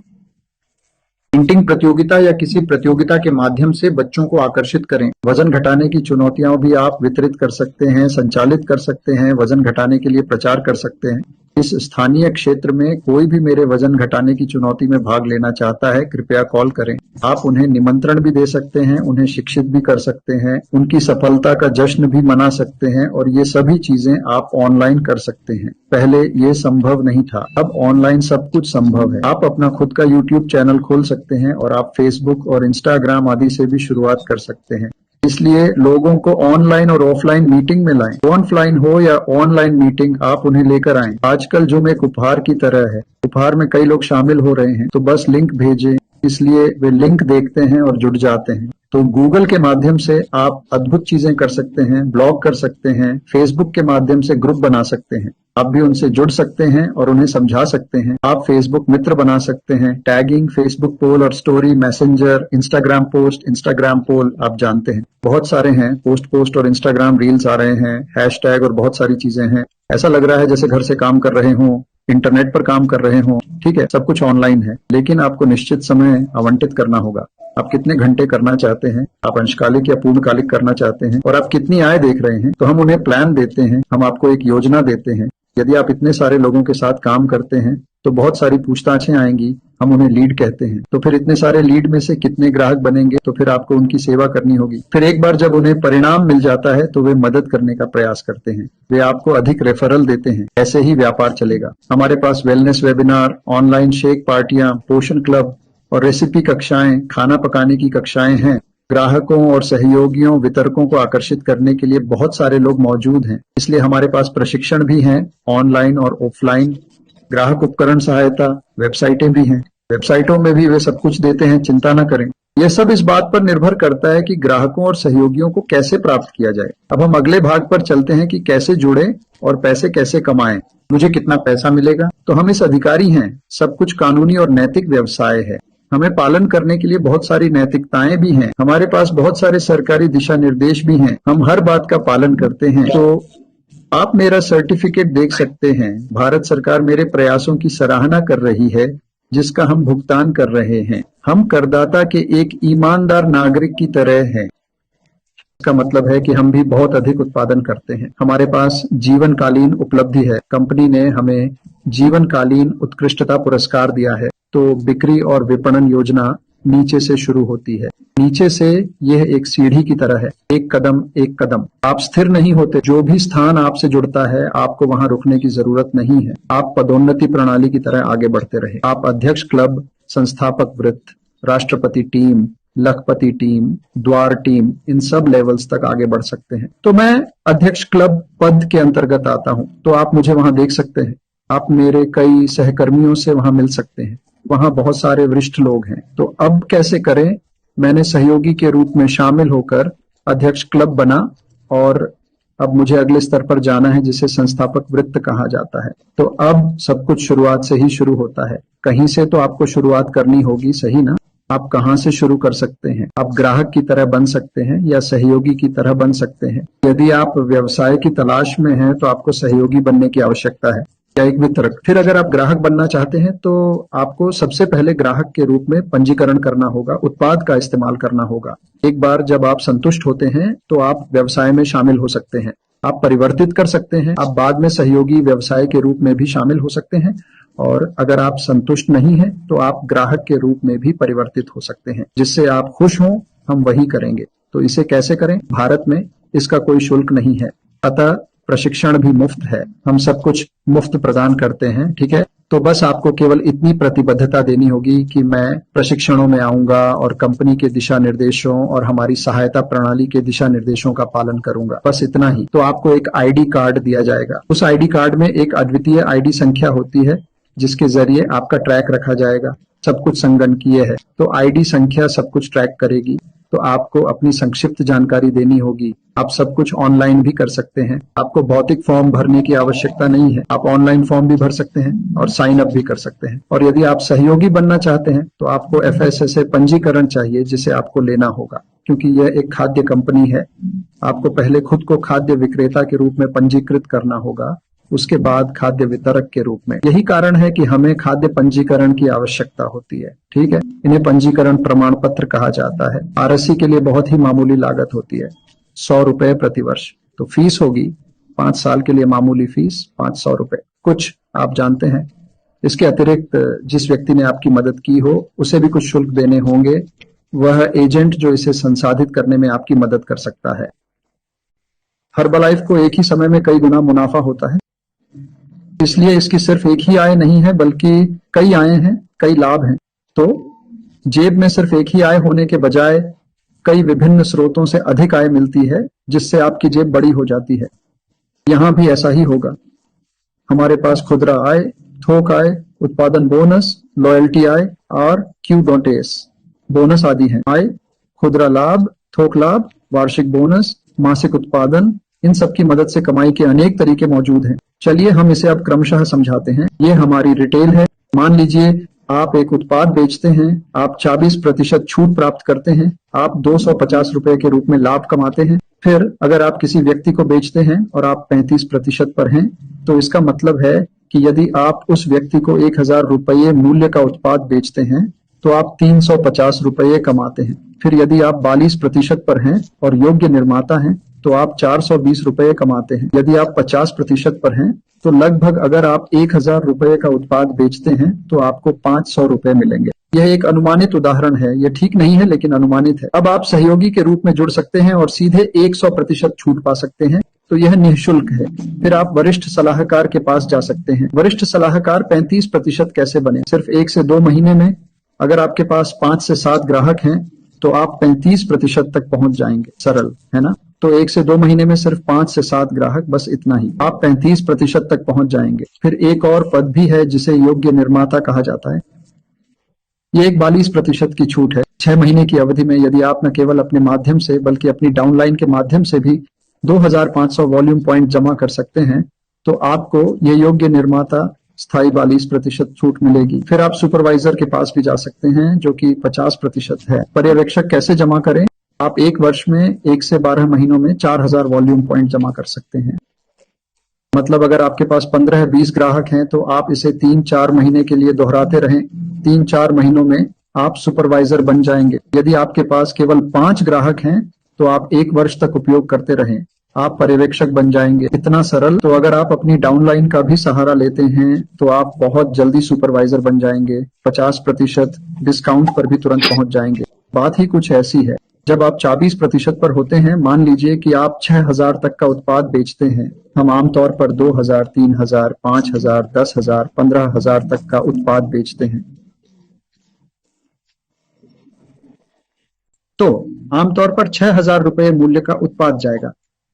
पेंटिंग प्रतियोगिता या किसी प्रतियोगिता के माध्यम से बच्चों को आकर्षित करें। वजन घटाने की चुनौतियां भी आप वितरित कर सकते हैं, संचालित कर सकते हैं। वजन घटाने के लिए प्रचार कर सकते हैं। इस स्थानीय क्षेत्र में कोई भी मेरे वजन घटाने की चुनौती में भाग लेना चाहता है, कृपया कॉल करें। आप उन्हें निमंत्रण भी दे सकते हैं, उन्हें शिक्षित भी कर सकते हैं, उनकी सफलता का जश्न भी मना सकते हैं, और ये सभी चीजें आप ऑनलाइन कर सकते हैं। पहले ये संभव नहीं था, अब ऑनलाइन सब कुछ संभव है। आप अपना खुद का YouTube चैनल खोल सकते हैं और आप Facebook और Instagram आदि से भी शुरुआत कर सकते हैं। इसलिए लोगों को ऑनलाइन और ऑफलाइन मीटिंग में लाएं। ऑफलाइन हो या ऑनलाइन मीटिंग, आप उन्हें लेकर आएं। आजकल ज़ूम एक उपहार की तरह है। उपहार में कई लोग शामिल हो रहे हैं, तो बस लिंक भेजें। इसलिए वे लिंक देखते हैं और जुड़ जाते हैं। तो गूगल के माध्यम से आप अद्भुत चीजें कर सकते हैं, ब्लॉग कर सकते हैं, फेसबुक के माध्यम से ग्रुप बना सकते हैं। आप भी उनसे जुड़ सकते हैं और उन्हें समझा सकते हैं। आप फेसबुक मित्र बना सकते हैं। टैगिंग, फेसबुक पोल और story, messenger, Instagram post, Instagram poll, आप जानते हैं बहुत सारे हैं। पोस्ट और इंस्टाग्राम रील्स आ रहे हैं, हैशटैग और बहुत सारी चीजें हैं। ऐसा लग रहा है जैसे घर से काम कर रहे हों, इंटरनेट पर काम कर रहे हों। ठीक है, सब कुछ ऑनलाइन है, लेकिन आपको निश्चित समय आवंटित करना होगा। आप कितने घंटे करना चाहते हैं, आप अंशकालिक या पूर्णकालिक करना चाहते हैं, और आप कितनी आय देख रहे हैं। तो हम उन्हें प्लान देते हैं, हम आपको एक योजना देते हैं। यदि आप इतने सारे लोगों के साथ काम करते हैं तो बहुत सारी पूछताछें आएंगी, हम उन्हें लीड कहते हैं। तो फिर इतने सारे लीड में से कितने ग्राहक बनेंगे, तो फिर आपको उनकी सेवा करनी होगी। फिर एक बार जब उन्हें परिणाम मिल जाता है तो वे मदद करने का प्रयास करते हैं, वे आपको अधिक रेफरल देते हैं। ऐसे ही व्यापार चलेगा। हमारे पास वेलनेस वेबिनार, ऑनलाइन शेक पार्टियां, पोषण क्लब और रेसिपी कक्षाएं, खाना पकाने की कक्षाएं हैं। ग्राहकों और सहयोगियों, वितरकों को आकर्षित करने के लिए बहुत सारे लोग मौजूद हैं, इसलिए हमारे पास प्रशिक्षण भी हैं, ऑनलाइन और ऑफलाइन। ग्राहक उपकरण सहायता, वेबसाइटें भी हैं, वेबसाइटों में भी वे सब कुछ देते हैं, चिंता न करें। यह सब इस बात पर निर्भर करता है कि ग्राहकों और सहयोगियों को कैसे प्राप्त किया जाए। अब हम अगले भाग पर चलते हैं कि कैसे जुड़े और पैसे कैसे कमाएं। मुझे कितना पैसा मिलेगा? तो हम इस अधिकारी हैं, सब कुछ कानूनी और नैतिक व्यवसाय है। हमें पालन करने के लिए बहुत सारी नैतिकताएं भी हैं, हमारे पास बहुत सारे सरकारी दिशा निर्देश भी हैं, हम हर बात का पालन करते हैं। तो आप मेरा सर्टिफिकेट देख सकते हैं। भारत सरकार मेरे प्रयासों की सराहना कर रही है, जिसका हम भुगतान कर रहे हैं। हम करदाता के एक ईमानदार नागरिक की तरह हैं। इसका मतलब है कि हम भी बहुत अधिक उत्पादन करते हैं। हमारे पास जीवनकालीन उपलब्धि है। कंपनी ने हमें जीवनकालीन उत्कृष्टता पुरस्कार दिया है। तो बिक्री और विपणन योजना नीचे से शुरू होती है। नीचे से यह एक सीढ़ी की तरह है, एक कदम एक कदम। आप स्थिर नहीं होते। जो भी स्थान आपसे जुड़ता है, आपको वहां रुकने की जरूरत नहीं है। आप पदोन्नति प्रणाली की तरह आगे बढ़ते रहे। आप अध्यक्ष क्लब, संस्थापक वृत्त, राष्ट्रपति टीम, लखपति टीम, द्वार टीम, इन सब लेवल्स तक आगे बढ़ सकते हैं। तो मैं अध्यक्ष क्लब पद के अंतर्गत आता हूं, तो आप मुझे वहां देख सकते हैं। आप मेरे कई सहकर्मियों से वहां मिल सकते हैं। वहां बहुत सारे वरिष्ठ लोग हैं। तो अब कैसे करें? मैंने सहयोगी के रूप में शामिल होकर अध्यक्ष क्लब बना और अब मुझे अगले स्तर पर जाना है, जिसे संस्थापक वृत्त कहा जाता है। तो अब सब कुछ शुरुआत से ही शुरू होता है। कहीं से तो आपको शुरुआत करनी होगी, सही ना? आप कहां से शुरू कर सकते हैं? आप ग्राहक की तरह बन सकते हैं या सहयोगी की तरह बन सकते हैं। यदि आप व्यवसाय की तलाश में हैं तो आपको सहयोगी बनने की आवश्यकता है या एक वितरक। फिर अगर आप ग्राहक बनना चाहते हैं तो आपको सबसे पहले ग्राहक के रूप में पंजीकरण करना होगा, उत्पाद का इस्तेमाल करना होगा। एक बार जब आप संतुष्ट होते हैं तो आप व्यवसाय में शामिल हो सकते हैं। आप परिवर्तित कर सकते हैं। आप बाद में सहयोगी व्यवसाय के रूप में भी शामिल हो सकते हैं, और अगर आप संतुष्ट नहीं हैं तो आप ग्राहक के रूप में भी परिवर्तित हो सकते हैं। जिससे आप खुश हों, हम वही करेंगे। तो इसे कैसे करें? भारत में इसका कोई शुल्क नहीं है, अतः प्रशिक्षण भी मुफ्त है। हम सब कुछ मुफ्त प्रदान करते हैं, ठीक है? तो बस आपको केवल इतनी प्रतिबद्धता देनी होगी कि मैं प्रशिक्षणों में आऊंगा और कंपनी के दिशा निर्देशों और हमारी सहायता प्रणाली के दिशा निर्देशों का पालन करूंगा। बस इतना ही। तो आपको एक आईडी कार्ड दिया जाएगा। उस आईडी कार्ड में एक अद्वितीय आईडी संख्या होती है, जिसके जरिए आपका ट्रैक रखा जाएगा। सब कुछ संगणकीय है, तो आईडी संख्या सब कुछ ट्रैक करेगी। तो आपको अपनी संक्षिप्त जानकारी देनी होगी। आप सब कुछ ऑनलाइन भी कर सकते हैं। आपको भौतिक फॉर्म भरने की आवश्यकता नहीं है। आप ऑनलाइन फॉर्म भी भर सकते हैं और साइन अप भी कर सकते हैं। और यदि आप सहयोगी बनना चाहते हैं तो आपको FSSA पंजीकरण चाहिए, जिसे आपको लेना होगा, क्योंकि यह एक खाद्य कंपनी है। आपको पहले खुद को खाद्य विक्रेता के रूप में पंजीकृत करना होगा, उसके बाद खाद्य वितरक के रूप में। यही कारण है कि हमें खाद्य पंजीकरण की आवश्यकता होती है, ठीक है? इन्हें पंजीकरण प्रमाण पत्र कहा जाता है। RSC के लिए बहुत ही मामूली लागत होती है, 100 रुपए प्रति वर्ष। तो फीस होगी 5 साल के लिए मामूली फीस 500 रुपए। कुछ आप जानते हैं। इसके अतिरिक्त जिस व्यक्ति ने आपकी मदद की हो उसे भी कुछ शुल्क देने होंगे। वह एजेंट जो इसे संसाधित करने में आपकी मदद कर सकता है। हर्बलाइफ को एक ही समय में कई गुना मुनाफा होता है, इसलिए इसकी सिर्फ एक ही आय नहीं है, बल्कि कई आय हैं, कई लाभ हैं। तो जेब में सिर्फ एक ही आय होने के बजाय कई विभिन्न स्रोतों से अधिक आय मिलती है, जिससे आपकी जेब बड़ी हो जाती है। यहां भी ऐसा ही होगा। हमारे पास खुदरा आय, थोक आय, उत्पादन बोनस, लॉयल्टी आय और Q.S बोनस आदि हैं। आय, खुदरा लाभ, थोक लाभ, वार्षिक बोनस, मासिक उत्पादन, इन सब की मदद से कमाई के अनेक तरीके मौजूद हैं। चलिए हम इसे अब क्रमशः समझाते हैं। ये हमारी रिटेल है। मान लीजिए आप एक उत्पाद बेचते हैं, आप 24% छूट प्राप्त करते हैं, आप 250 रुपए के रूप में लाभ कमाते हैं। फिर अगर आप किसी व्यक्ति को बेचते हैं और आप 35% पर हैं, तो इसका मतलब है कि यदि आप उस व्यक्ति को 1000 रुपये मूल्य का उत्पाद बेचते हैं तो आप 350 रुपये कमाते हैं। फिर यदि आप 42% पर हैं और योग्य निर्माता हैं तो आप 420 रुपये कमाते हैं। यदि आप 50% पर हैं तो लगभग अगर आप 1000 रुपये का उत्पाद बेचते हैं तो आपको 500 रुपये मिलेंगे। यह एक अनुमानित उदाहरण है, यह ठीक नहीं है लेकिन अनुमानित है। अब आप सहयोगी के रूप में जुड़ सकते हैं और सीधे 100% छूट पा सकते हैं, तो यह निःशुल्क है। फिर आप वरिष्ठ सलाहकार के पास जा सकते हैं। वरिष्ठ सलाहकार 35% कैसे बने? सिर्फ 1 से 2 महीने में अगर आपके पास 5 से 7 ग्राहक हैं तो आप 35% तक पहुंच जाएंगे। सरल है ना? तो 1 से 2 महीने में सिर्फ 5 से 7 ग्राहक, बस इतना ही, आप 35% तक पहुंच जाएंगे। फिर एक और पद भी है जिसे योग्य निर्माता कहा जाता है। ये एक 42% की छूट है। 6 महीने की अवधि में यदि आप न केवल अपने माध्यम से बल्कि अपनी डाउनलाइन के माध्यम से भी 2500 वॉल्यूम पॉइंट जमा कर सकते हैं तो आपको ये योग्य निर्माता स्थायी 42% छूट मिलेगी। फिर आप सुपरवाइजर के पास भी जा सकते हैं जो कि 50% है। पर्यवेक्षक कैसे जमा करें? आप 1 वर्ष में 1 से 12 महीनों में 4000 वॉल्यूम पॉइंट जमा कर सकते हैं। मतलब अगर आपके पास 15-20 ग्राहक हैं तो आप इसे 3-4 महीने के लिए दोहराते रहें। 3-4 महीनों में आप सुपरवाइजर बन जाएंगे। यदि आपके पास केवल 5 ग्राहक हैं तो आप 1 वर्ष तक उपयोग करते रहें, आप पर्यवेक्षक बन जाएंगे। इतना सरल। तो अगर आप अपनी डाउनलाइन का भी सहारा लेते हैं तो आप बहुत जल्दी सुपरवाइजर बन जाएंगे। 50% डिस्काउंट पर भी तुरंत पहुंच जाएंगे। बात ही कुछ ऐसी है। जब आप 24% पर होते हैं, मान लीजिए कि आप 6000 तक का उत्पाद बेचते हैं। हम आमतौर पर 2000, 3000, 5000, 10,000, 15,000 तक का उत्पाद बेचते हैं। तो आमतौर पर 6000 रुपये मूल्य का उत्पाद जाएगा।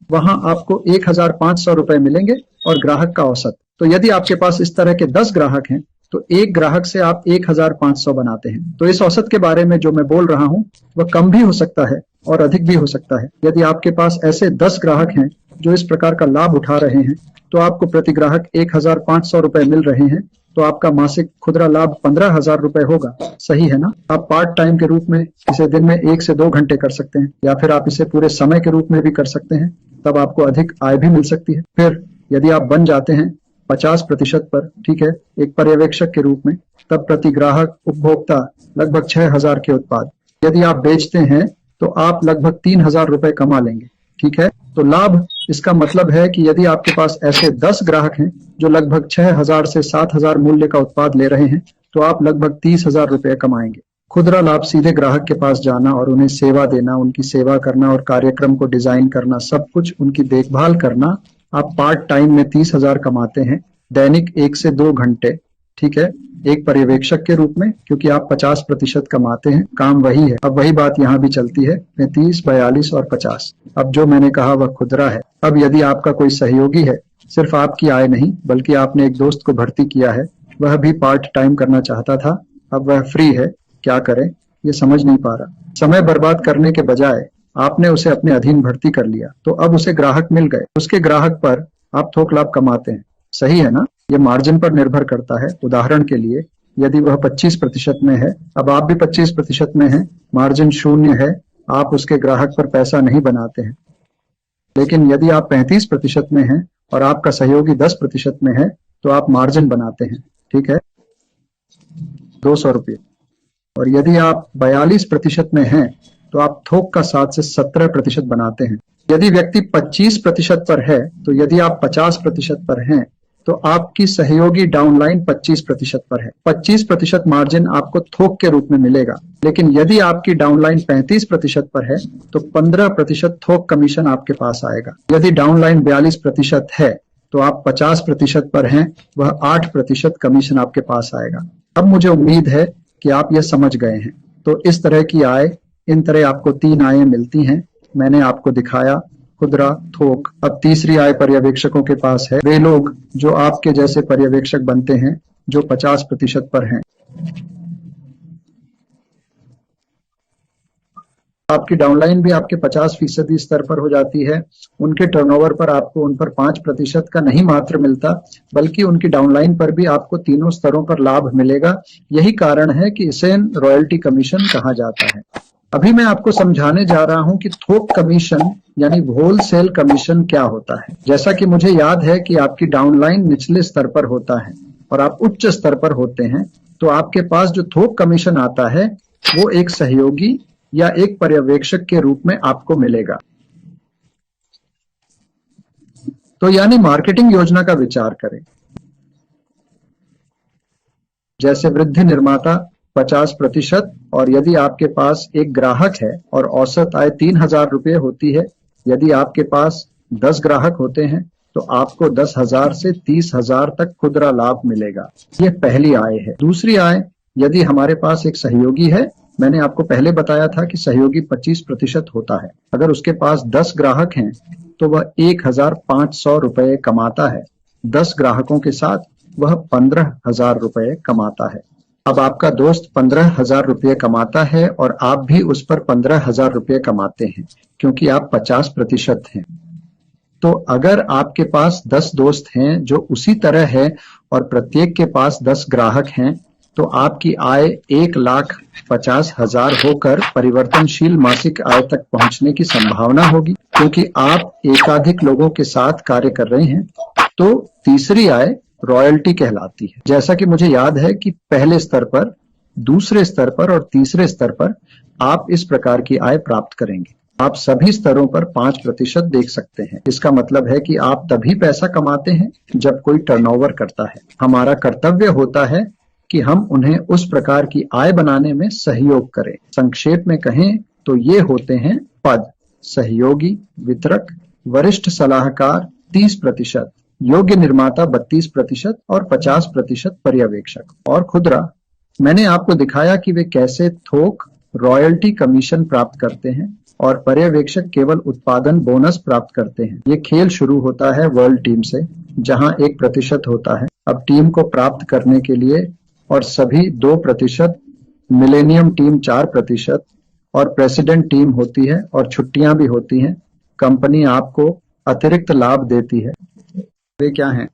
वहां आपको 1500 रुपये मिलेंगे और ग्राहक का औसत। तो यदि आपके पास इस तरह के 10 ग्राहक हैं तो एक ग्राहक से आप 1500 बनाते हैं। तो इस औसत के बारे में जो मैं बोल रहा हूं वह कम भी हो सकता है और अधिक भी हो सकता है। यदि आपके पास ऐसे 10 ग्राहक हैं जो इस प्रकार का लाभ उठा रहे हैं तो आपको प्रति ग्राहक 1500 रुपये मिल रहे हैं, तो आपका मासिक खुदरा लाभ 15,000 रुपये होगा। सही है ना? आप पार्ट टाइम के रूप में इसे दिन में 1 से 2 घंटे कर सकते हैं या फिर आप इसे पूरे समय के रूप में भी कर सकते हैं, तब आपको अधिक आय भी मिल सकती है। फिर यदि आप बन जाते हैं 50% पर, ठीक है, एक पर्यवेक्षक के रूप में, तब प्रति ग्राहक उपभोक्ता लगभग 6000 के उत्पाद यदि आप बेचते हैं तो आप लगभग 3000 रुपये कमा लेंगे। ठीक है, तो लाभ, इसका मतलब है कि यदि आपके पास ऐसे 10 ग्राहक हैं जो लगभग 6000 से 7000 मूल्य का उत्पाद ले रहे हैं तो आप लगभग 30,000 रुपये कमाएंगे। खुदरा लाभ सीधे ग्राहक के पास जाना और उन्हें सेवा देना, उनकी सेवा करना और कार्यक्रम को डिजाइन करना, सब कुछ उनकी देखभाल करना। आप पार्ट टाइम में 30,000 कमाते हैं, दैनिक 1 से 2 घंटे, ठीक है, एक पर्यवेक्षक के रूप में, क्योंकि आप 50% कमाते हैं। काम वही है। अब वही बात यहाँ भी चलती है, 35, 42 और 50। अब जो मैंने कहा वह खुदरा है। अब यदि आपका कोई सहयोगी है, सिर्फ आपकी आय नहीं बल्कि आपने एक दोस्त को भर्ती किया है, वह भी पार्ट टाइम करना चाहता था, अब वह फ्री है, क्या करें ये समझ नहीं पा रहा। समय बर्बाद करने के बजाय आपने उसे अपने अधीन भर्ती कर लिया, तो अब उसे ग्राहक मिल गए, उसके ग्राहक पर आप थोक लाभ कमाते हैं। सही है ना? ये मार्जिन पर निर्भर करता है। उदाहरण के लिए यदि वह 25% में है, अब आप भी 25% में हैं, मार्जिन 0 है, आप उसके ग्राहक पर पैसा नहीं बनाते हैं। लेकिन यदि आप 35% में हैं और आपका सहयोगी 10% में है तो आप मार्जिन बनाते हैं। ठीक है, 200 रुपये। और यदि आप 42% में हैं तो आप थोक का 7 से 17% बनाते हैं। यदि व्यक्ति 25% पर है, तो यदि आप 50% पर हैं तो आपकी सहयोगी डाउनलाइन 25% पर है। 25% मार्जिन आपको थोक के रूप में मिलेगा। लेकिन यदि आपकी डाउनलाइन 35% पर है तो 15% थोक कमीशन आपके पास आएगा। यदि डाउनलाइन 42% है तो आप 50% पर हैं, वह 8% कमीशन आपके पास आएगा। अब मुझे उम्मीद है कि आप यह समझ गए हैं। तो इस तरह की आय, इन तरह आपको 3 आयें मिलती हैं। मैंने आपको दिखाया खुदरा, थोक। अब तीसरी आय पर्यवेक्षकों के पास है, वे लोग जो आपके जैसे पर्यवेक्षक बनते हैं जो 50% पर हैं। आपकी डाउनलाइन भी आपके 50% स्तर पर हो जाती है। उनके टर्नओवर पर आपको उन पर 5% का नहीं मात्र मिलता, बल्कि उनकी डाउनलाइन पर भी आपको तीनों स्तरों पर लाभ मिलेगा। यही कारण है कि इसे रॉयल्टी कमीशन कहा जाता है। अभी मैं आपको समझाने जा रहा हूं कि थोक कमीशन यानी होलसेल कमीशन क्या होता है। जैसा कि मुझे याद है कि आपकी डाउनलाइन निचले स्तर पर होता है और आप उच्च स्तर पर होते हैं, तो आपके पास जो थोक कमीशन आता है वो एक सहयोगी या एक पर्यवेक्षक के रूप में आपको मिलेगा। तो यानी मार्केटिंग योजना का विचार करें। जैसे वृद्धि निर्माता 50%, और यदि आपके पास एक ग्राहक है और औसत आय 3,000 रुपये होती है, यदि आपके पास 10 ग्राहक होते हैं तो आपको 10,000 से 30,000 तक खुदरा लाभ मिलेगा। यह पहली आय है। दूसरी आय, यदि हमारे पास एक सहयोगी है, मैंने आपको पहले बताया था कि सहयोगी 25% होता है। अगर उसके पास 10 ग्राहक हैं तो वह 1,500 रुपये कमाता है। 10 ग्राहकों के साथ वह 15,000 रुपये कमाता है। अब आपका दोस्त 15,000 रुपये कमाता है और आप भी उस पर 15,000 रुपये कमाते हैं, क्योंकि आप 50% हैं। तो अगर आपके पास 10 दोस्त हैं जो उसी तरह है और प्रत्येक के पास 10 ग्राहक हैं, तो आपकी आय 1,50,000 होकर परिवर्तनशील मासिक आय तक पहुंचने की संभावना होगी, क्योंकि आप एकाधिक लोगों के साथ कार्य कर रहे हैं। तो तीसरी आय रॉयल्टी कहलाती है। जैसा कि मुझे याद है कि पहले स्तर पर, दूसरे स्तर पर और तीसरे स्तर पर आप इस प्रकार की आय प्राप्त करेंगे। आप सभी स्तरों पर 5% देख सकते हैं। इसका मतलब है कि आप तभी पैसा कमाते हैं जब कोई टर्नओवर करता है। हमारा कर्तव्य होता है कि हम उन्हें उस प्रकार की आय बनाने में सहयोग करें। संक्षेप में कहें तो ये होते हैं पद: सहयोगी, वितरक, वरिष्ठ सलाहकार 30%, योग्य निर्माता 32% और 50% पर्यवेक्षक। और खुदरा, मैंने आपको दिखाया कि वे कैसे थोक रॉयल्टी कमीशन प्राप्त करते हैं और पर्यवेक्षक केवल उत्पादन बोनस प्राप्त करते हैं। ये खेल शुरू होता है वर्ल्ड टीम से, जहां 1% होता है। अब टीम को प्राप्त करने के लिए और सभी 2%, मिलेनियम टीम 4% और प्रेसिडेंट टीम होती है और छुट्टियां भी होती हैं। कंपनी आपको अतिरिक्त लाभ देती है। वे क्या हैं?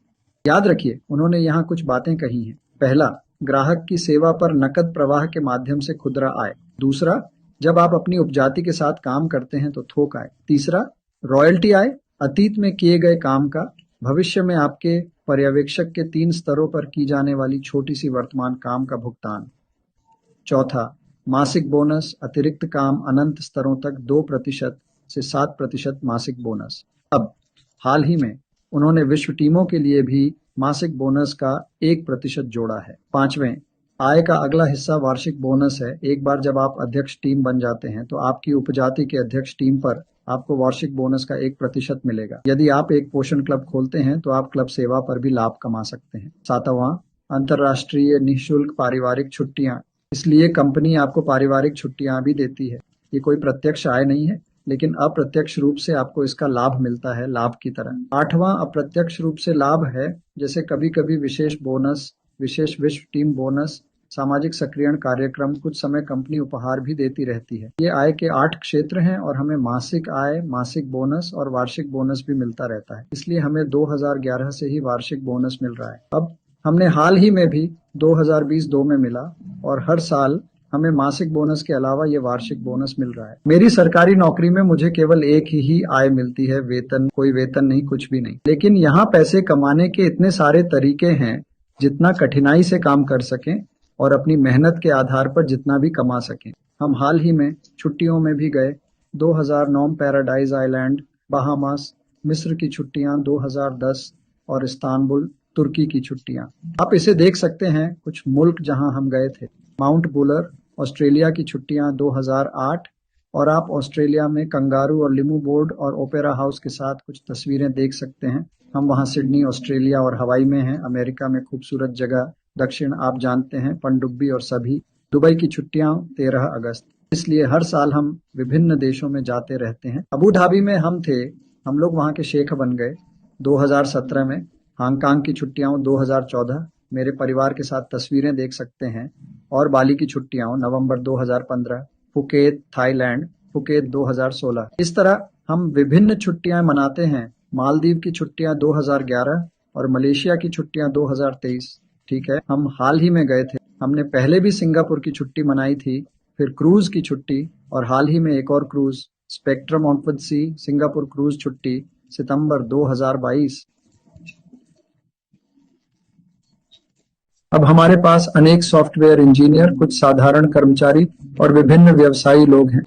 याद रखिए, उन्होंने यहाँ कुछ बातें कही हैं। पहला, ग्राहक की सेवा पर नकद प्रवाह के माध्यम से खुदरा आय। दूसरा, जब आप अपनी उपजाति के साथ काम करते हैं तो थोक आय। तीसरा, रॉयल्टी आय, अतीत में किए गए काम का भविष्य में आपके पर्यवेक्षक के 3 स्तरों पर की जाने वाली छोटी सी वर्तमान काम का भुगतान। चौथा, मासिक बोनस, अतिरिक्त काम अनंत स्तरों तक 2% से 7% मासिक बोनस। अब हाल ही में उन्होंने विश्व टीमों के लिए भी मासिक बोनस का 1% जोड़ा है। पांचवें, आय का अगला हिस्सा वार्षिक बोनस है। एक बार जब आप अध्यक्ष टीम बन जाते हैं तो आपकी उपजाति के अध्यक्ष टीम पर आपको वार्षिक बोनस का 1% मिलेगा। यदि आप एक पोषण क्लब खोलते हैं तो आप क्लब सेवा पर भी लाभ कमा सकते हैं। सातवां, अंतर्राष्ट्रीय निःशुल्क पारिवारिक छुट्टियां। इसलिए कंपनी आपको पारिवारिक छुट्टियां भी देती है। ये कोई प्रत्यक्ष आय नहीं है, लेकिन अप्रत्यक्ष रूप से आपको इसका लाभ मिलता है, लाभ की तरह। आठवां अप्रत्यक्ष रूप से लाभ है, जैसे कभी कभी विशेष बोनस, विशेष विश्व टीम बोनस, सामाजिक सक्रियण कार्यक्रम, कुछ समय कंपनी उपहार भी देती रहती है। ये आय के 8 क्षेत्र हैं और हमें मासिक आय, मासिक बोनस और वार्षिक बोनस भी मिलता रहता है। इसलिए हमें 2011 से ही वार्षिक बोनस मिल रहा है। अब हमने हाल ही में भी 2020-2 में मिला और हर साल हमें मासिक बोनस के अलावा ये वार्षिक बोनस मिल रहा है। मेरी सरकारी नौकरी में मुझे केवल एक ही आय मिलती है, वेतन, कोई वेतन नहीं, कुछ भी नहीं। लेकिन यहाँ पैसे कमाने के इतने सारे तरीके हैं, जितना कठिनाई से काम कर सकें और अपनी मेहनत के आधार पर जितना भी कमा सकें। हम हाल ही में छुट्टियों में भी गए। 2009 पैराडाइज आइलैंड, बहामास, मिस्र की छुट्टियां 2010 और इस्तांबुल, तुर्की की छुट्टियां। आप इसे देख सकते हैं, कुछ मुल्क जहां हम गए थे। माउंट बुलर, ऑस्ट्रेलिया की छुट्टियां 2008, और आप ऑस्ट्रेलिया में कंगारू और लिमू बोर्ड और ओपेरा हाउस के साथ कुछ तस्वीरें देख सकते हैं। हम वहां सिडनी, ऑस्ट्रेलिया और हवाई में हैं। अमेरिका में खूबसूरत जगह दक्षिण आप जानते हैं, पनडुब्बी और सभी। दुबई की छुट्टियां 13 अगस्त। इसलिए हर साल हम विभिन्न देशों में जाते रहते हैं। अबू धाबी में हम थे, हम लोग वहां के शेख बन गए 2017 में। हांगकांग की छुट्टियां 2014, मेरे परिवार के साथ तस्वीरें देख सकते हैं। और बाली की छुट्टियां नवंबर 2015, फुकेत, थाईलैंड, फुकेत 2016। इस तरह हम विभिन्न छुट्टियां मनाते हैं। मालदीव की छुट्टियां 2011 और मलेशिया की छुट्टियां 2023। ठीक है, हम हाल ही में गए थे। हमने पहले भी सिंगापुर की छुट्टी मनाई थी, फिर क्रूज की छुट्टी, और हाल ही में एक और cruise, Spectrum of the Sea Singapore cruise छुट्टी, सितंबर 2022। अब हमारे पास अनेक सॉफ्टवेयर इंजीनियर, कुछ साधारण कर्मचारी और विभिन्न व्यवसायी लोग हैं।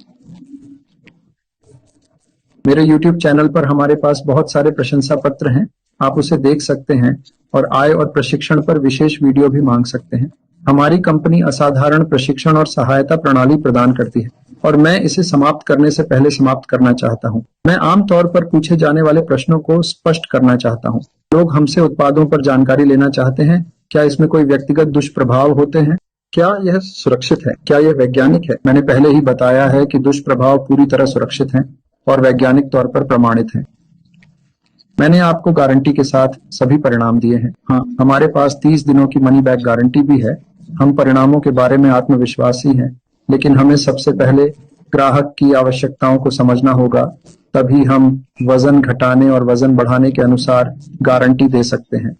मेरे YouTube चैनल पर हमारे पास बहुत सारे प्रशंसा पत्र हैं, आप उसे देख सकते हैं और आय और प्रशिक्षण पर विशेष वीडियो भी मांग सकते हैं। हमारी कंपनी असाधारण प्रशिक्षण और सहायता प्रणाली प्रदान करती है और मैं इसे समाप्त करने से पहले समाप्त करना चाहता हूं। मैं आमतौर पर पूछे जाने वाले प्रश्नों को स्पष्ट करना चाहता हूं। लोग हमसे उत्पादों पर जानकारी लेना चाहते हैं। क्या इसमें कोई व्यक्तिगत दुष्प्रभाव होते हैं? क्या यह सुरक्षित है? क्या यह वैज्ञानिक है? मैंने पहले ही बताया है कि दुष्प्रभाव पूरी तरह सुरक्षित हैं और वैज्ञानिक तौर पर प्रमाणित हैं। मैंने आपको गारंटी के साथ सभी परिणाम दिए हैं। हाँ, हमारे पास 30 दिनों की मनी बैक गारंटी भी है। हम परिणामों के बारे में आत्मविश्वासी हैं, लेकिन हमें सबसे पहले ग्राहक की आवश्यकताओं को समझना होगा, तभी हम वजन घटाने और वजन बढ़ाने के अनुसार गारंटी दे सकते हैं।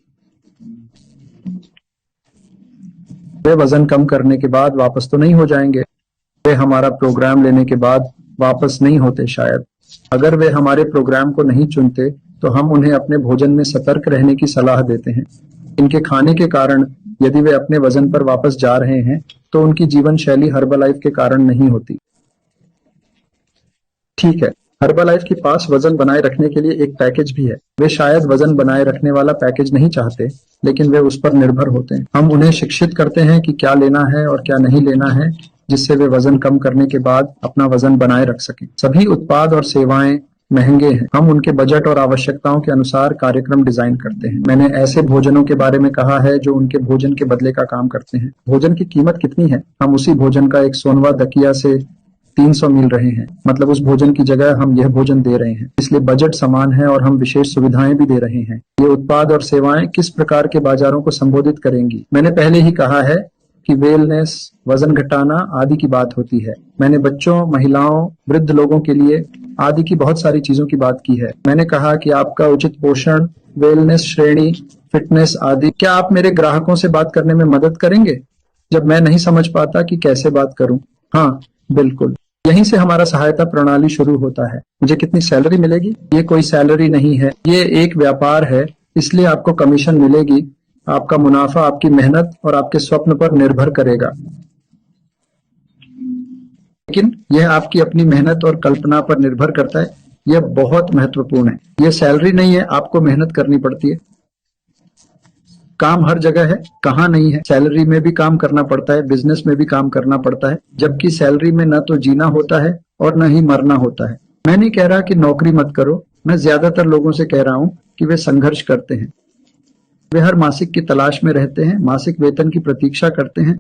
वे वजन कम करने के बाद वापस तो नहीं हो जाएंगे। वे हमारा प्रोग्राम लेने के बाद वापस नहीं होते शायद। अगर वे हमारे प्रोग्राम को नहीं चुनते तो हम उन्हें अपने भोजन में सतर्क रहने की सलाह देते हैं। इनके खाने के कारण यदि वे अपने वजन पर वापस जा रहे हैं तो उनकी जीवन शैली हर्बलाइफ के कारण नहीं होती। ठीक है, हर्बलाइफ के पास वजन बनाए रखने के लिए एक पैकेज भी है। वे शायद वजन बनाए रखने वाला पैकेज नहीं चाहते, लेकिन वे उस पर निर्भर होते हैं। हम उन्हें शिक्षित करते हैं कि क्या लेना है और क्या नहीं लेना है, जिससे वे वजन कम करने के बाद अपना वजन बनाए रख सकें। सभी उत्पाद और सेवाएं महंगे हैं। हम उनके बजट और आवश्यकताओं के अनुसार कार्यक्रम डिजाइन करते हैं। मैंने ऐसे भोजनों के बारे में कहा है जो उनके भोजन के बदले का काम करते हैं। भोजन की कीमत कितनी है? हम उसी भोजन का एक सोनवा दकिया से 300 मिल रहे हैं, मतलब उस भोजन की जगह हम यह भोजन दे रहे हैं। इसलिए बजट समान है और हम विशेष सुविधाएं भी दे रहे हैं। ये उत्पाद और सेवाएं किस प्रकार के बाजारों को संबोधित करेंगी? मैंने पहले ही कहा है कि वेलनेस, वजन घटाना आदि की बात होती है। मैंने बच्चों, महिलाओं, वृद्ध लोगों के लिए आदि की बहुत सारी चीजों की बात की है। मैंने कहा कि आपका उचित पोषण, वेलनेस श्रेणी, फिटनेस आदि। क्या आप मेरे ग्राहकों से बात करने में मदद करेंगे जब मैं नहीं समझ पाता कि कैसे बात करूं? हाँ, बिल्कुल। यहीं से हमारा सहायता प्रणाली शुरू होता है। मुझे कितनी सैलरी मिलेगी? ये कोई सैलरी नहीं है, ये एक व्यापार है, इसलिए आपको कमीशन मिलेगी। आपका मुनाफा आपकी मेहनत और आपके स्वप्न पर निर्भर करेगा, लेकिन यह आपकी अपनी मेहनत और कल्पना पर निर्भर करता है। यह बहुत महत्वपूर्ण है। यह सैलरी नहीं है, आपको मेहनत करनी पड़ती है। काम हर जगह है, कहाँ नहीं है। सैलरी में भी काम करना पड़ता है, बिजनेस में भी काम करना पड़ता है, जबकि सैलरी में न तो जीना होता है और न ही मरना होता है। मैं नहीं कह रहा कि नौकरी मत करो, मैं ज्यादातर लोगों से कह रहा हूं कि वे संघर्ष करते हैं। वे हर मासिक की तलाश में रहते हैं, मासिक वेतन की प्रतीक्षा करते हैं,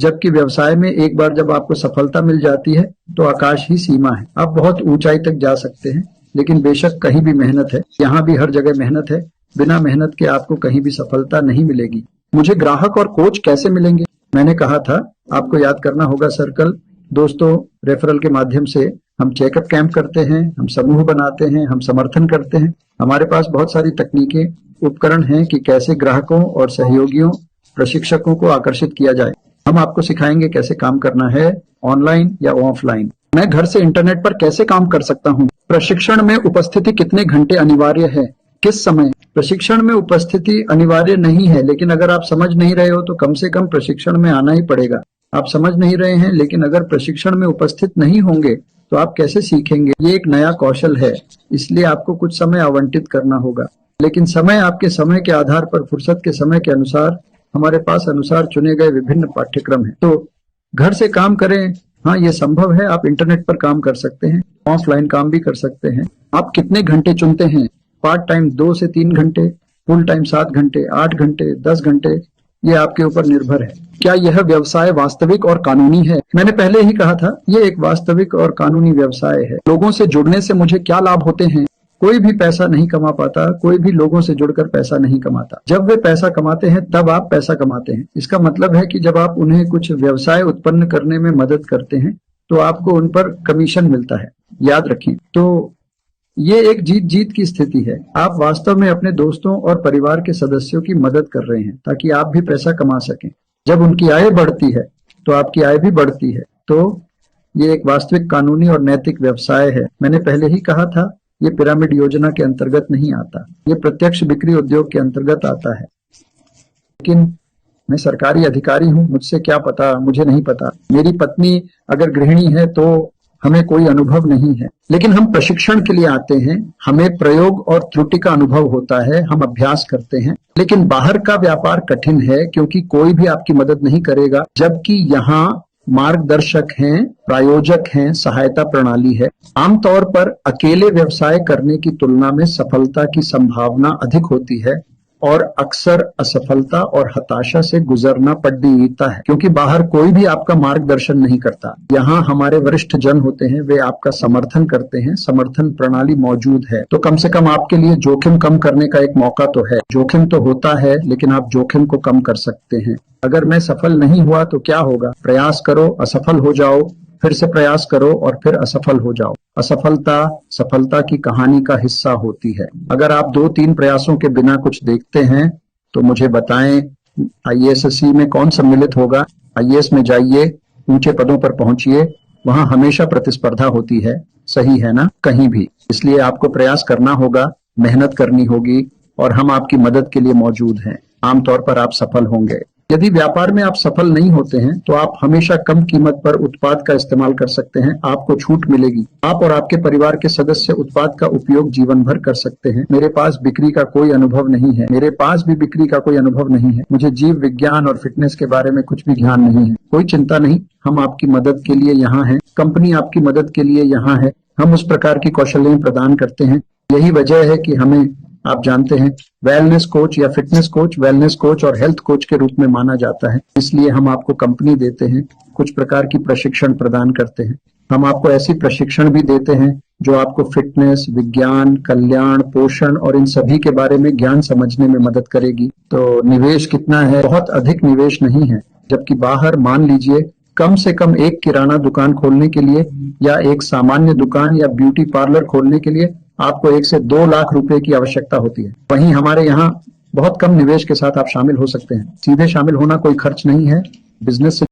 जबकि व्यवसाय में एक बार जब आपको सफलता मिल जाती है तो आकाश ही सीमा है। आप बहुत ऊंचाई तक जा सकते हैं, लेकिन बेशक कहीं भी मेहनत है, यहाँ भी हर जगह मेहनत है। बिना मेहनत के आपको कहीं भी सफलता नहीं मिलेगी। मुझे ग्राहक और कोच कैसे मिलेंगे? मैंने कहा था, आपको याद करना होगा सर्कल। दोस्तों, रेफरल के माध्यम से हम चेकअप कैंप करते हैं, हम समूह बनाते हैं, हम समर्थन करते हैं। हमारे पास बहुत सारी तकनीकें, उपकरण हैं कि कैसे ग्राहकों और सहयोगियों, प्रशिक्षकों को आकर्षित किया जाए। हम आपको सिखाएंगे कैसे काम करना है, ऑनलाइन या ऑफलाइन। मैं घर से इंटरनेट पर कैसे काम कर सकता हूँ? प्रशिक्षण में उपस्थिति कितने घंटे अनिवार्य है? किस समय? प्रशिक्षण में उपस्थिति अनिवार्य नहीं है, लेकिन अगर आप समझ नहीं रहे हो तो कम से कम प्रशिक्षण में आना ही पड़ेगा। आप समझ नहीं रहे हैं, लेकिन अगर प्रशिक्षण में उपस्थित नहीं होंगे तो आप कैसे सीखेंगे? ये एक नया कौशल है, इसलिए आपको कुछ समय आवंटित करना होगा। लेकिन समय आपके समय के आधार पर, फुर्सत के समय के अनुसार, हमारे पास अनुसार चुने गए विभिन्न पाठ्यक्रम हैं। तो घर से काम करें, हाँ ये संभव है। आप इंटरनेट पर काम कर सकते हैं, ऑफलाइन काम भी कर सकते हैं। आप कितने घंटे चुनते हैं? पार्ट टाइम 2 से 3 घंटे, फुल टाइम 7 घंटे, 8 घंटे, 10 घंटे, ये आपके ऊपर निर्भर है। क्या यह व्यवसाय वास्तविक और कानूनी है? मैंने पहले ही कहा था, ये एक वास्तविक और कानूनी व्यवसाय है। लोगों से जुड़ने से मुझे क्या लाभ होते हैं? कोई भी पैसा नहीं कमा पाता, कोई भी लोगों से जुड़कर पैसा नहीं कमाता। जब वे पैसा कमाते हैं तब आप पैसा कमाते हैं। इसका मतलब है कि जब आप उन्हें कुछ व्यवसाय उत्पन्न करने में मदद करते हैं तो आपको उन पर कमीशन मिलता है। याद रखें, तो ये एक जीत जीत की स्थिति है। आप वास्तव में अपने दोस्तों और परिवार के सदस्यों की मदद कर रहे हैं ताकि आप भी पैसा कमा सकें। जब उनकी आय बढ़ती है तो आपकी आय भी बढ़ती है। तो ये एक वास्तविक कानूनी और नैतिक व्यवसाय है। मैंने पहले ही कहा था, ये पिरामिड योजना के अंतर्गत नहीं आता, ये प्रत्यक्ष बिक्री उद्योग के अंतर्गत आता है। लेकिन मैं सरकारी अधिकारी हूँ, मुझसे क्या पता, मुझे नहीं पता। मेरी पत्नी अगर गृहिणी है तो हमें कोई अनुभव नहीं है। लेकिन हम प्रशिक्षण के लिए आते हैं, हमें प्रयोग और त्रुटि का अनुभव होता है, हम अभ्यास करते हैं। लेकिन बाहर का व्यापार कठिन है क्योंकि कोई भी आपकी मदद नहीं करेगा, जबकि यहाँ मार्गदर्शक हैं, प्रायोजक हैं, सहायता प्रणाली है। आमतौर पर अकेले व्यवसाय करने की तुलना में सफलता की संभावना अधिक होती है और अक्सर असफलता और हताशा से गुजरना पड़ता है क्योंकि बाहर कोई भी आपका मार्गदर्शन नहीं करता। यहाँ हमारे वरिष्ठ जन होते हैं, वे आपका समर्थन करते हैं, समर्थन प्रणाली मौजूद है। तो कम से कम आपके लिए जोखिम कम करने का एक मौका तो है। जोखिम तो होता है लेकिन आप जोखिम को कम कर सकते हैं। अगर मैं सफल नहीं हुआ तो क्या होगा? प्रयास करो, असफल हो जाओ, फिर से प्रयास करो और फिर असफल हो जाओ। असफलता सफलता की कहानी का हिस्सा होती है। अगर आप 2-3 प्रयासों के बिना कुछ देखते हैं तो मुझे बताएं, आईएएससी में कौन सम्मिलित होगा? आईएएस में जाइए, ऊंचे पदों पर पहुंचिए, वहां हमेशा प्रतिस्पर्धा होती है, सही है ना? कहीं भी। इसलिए आपको प्रयास करना होगा, मेहनत करनी होगी और हम आपकी मदद के लिए मौजूद हैं। आमतौर पर आप सफल होंगे। यदि व्यापार में आप सफल नहीं होते हैं तो आप हमेशा कम कीमत पर उत्पाद का इस्तेमाल कर सकते हैं, आपको छूट मिलेगी। आप और आपके परिवार के सदस्य उत्पाद का उपयोग जीवन भर कर सकते हैं। मेरे पास बिक्री का कोई अनुभव नहीं है, मेरे पास भी बिक्री का कोई अनुभव नहीं है, मुझे जीव विज्ञान और फिटनेस के बारे में कुछ भी ज्ञान नहीं है। कोई चिंता नहीं, हम आपकी मदद के लिए यहाँ हैं, कंपनी आपकी मदद के लिए यहाँ है। हम उस प्रकार की कौशल्य प्रदान करते हैं। यही वजह है कि हमें, आप जानते हैं, वेलनेस कोच या फिटनेस कोच, वेलनेस कोच और हेल्थ कोच के रूप में माना जाता है। इसलिए हम आपको कंपनी देते हैं, कुछ प्रकार की प्रशिक्षण प्रदान करते हैं। हम आपको ऐसी प्रशिक्षण भी देते हैं जो आपको फिटनेस, विज्ञान, कल्याण, पोषण और इन सभी के बारे में ज्ञान समझने में मदद करेगी। तो निवेश कितना है? बहुत अधिक निवेश नहीं है। जबकि बाहर मान लीजिए कम से कम एक किराना दुकान खोलने के लिए या एक सामान्य दुकान या ब्यूटी पार्लर खोलने के लिए आपको 1 से 2 लाख रुपए की आवश्यकता होती है। वहीं हमारे यहाँ बहुत कम निवेश के साथ आप शामिल हो सकते हैं। सीधे शामिल होना कोई खर्च नहीं है। बिजनेस से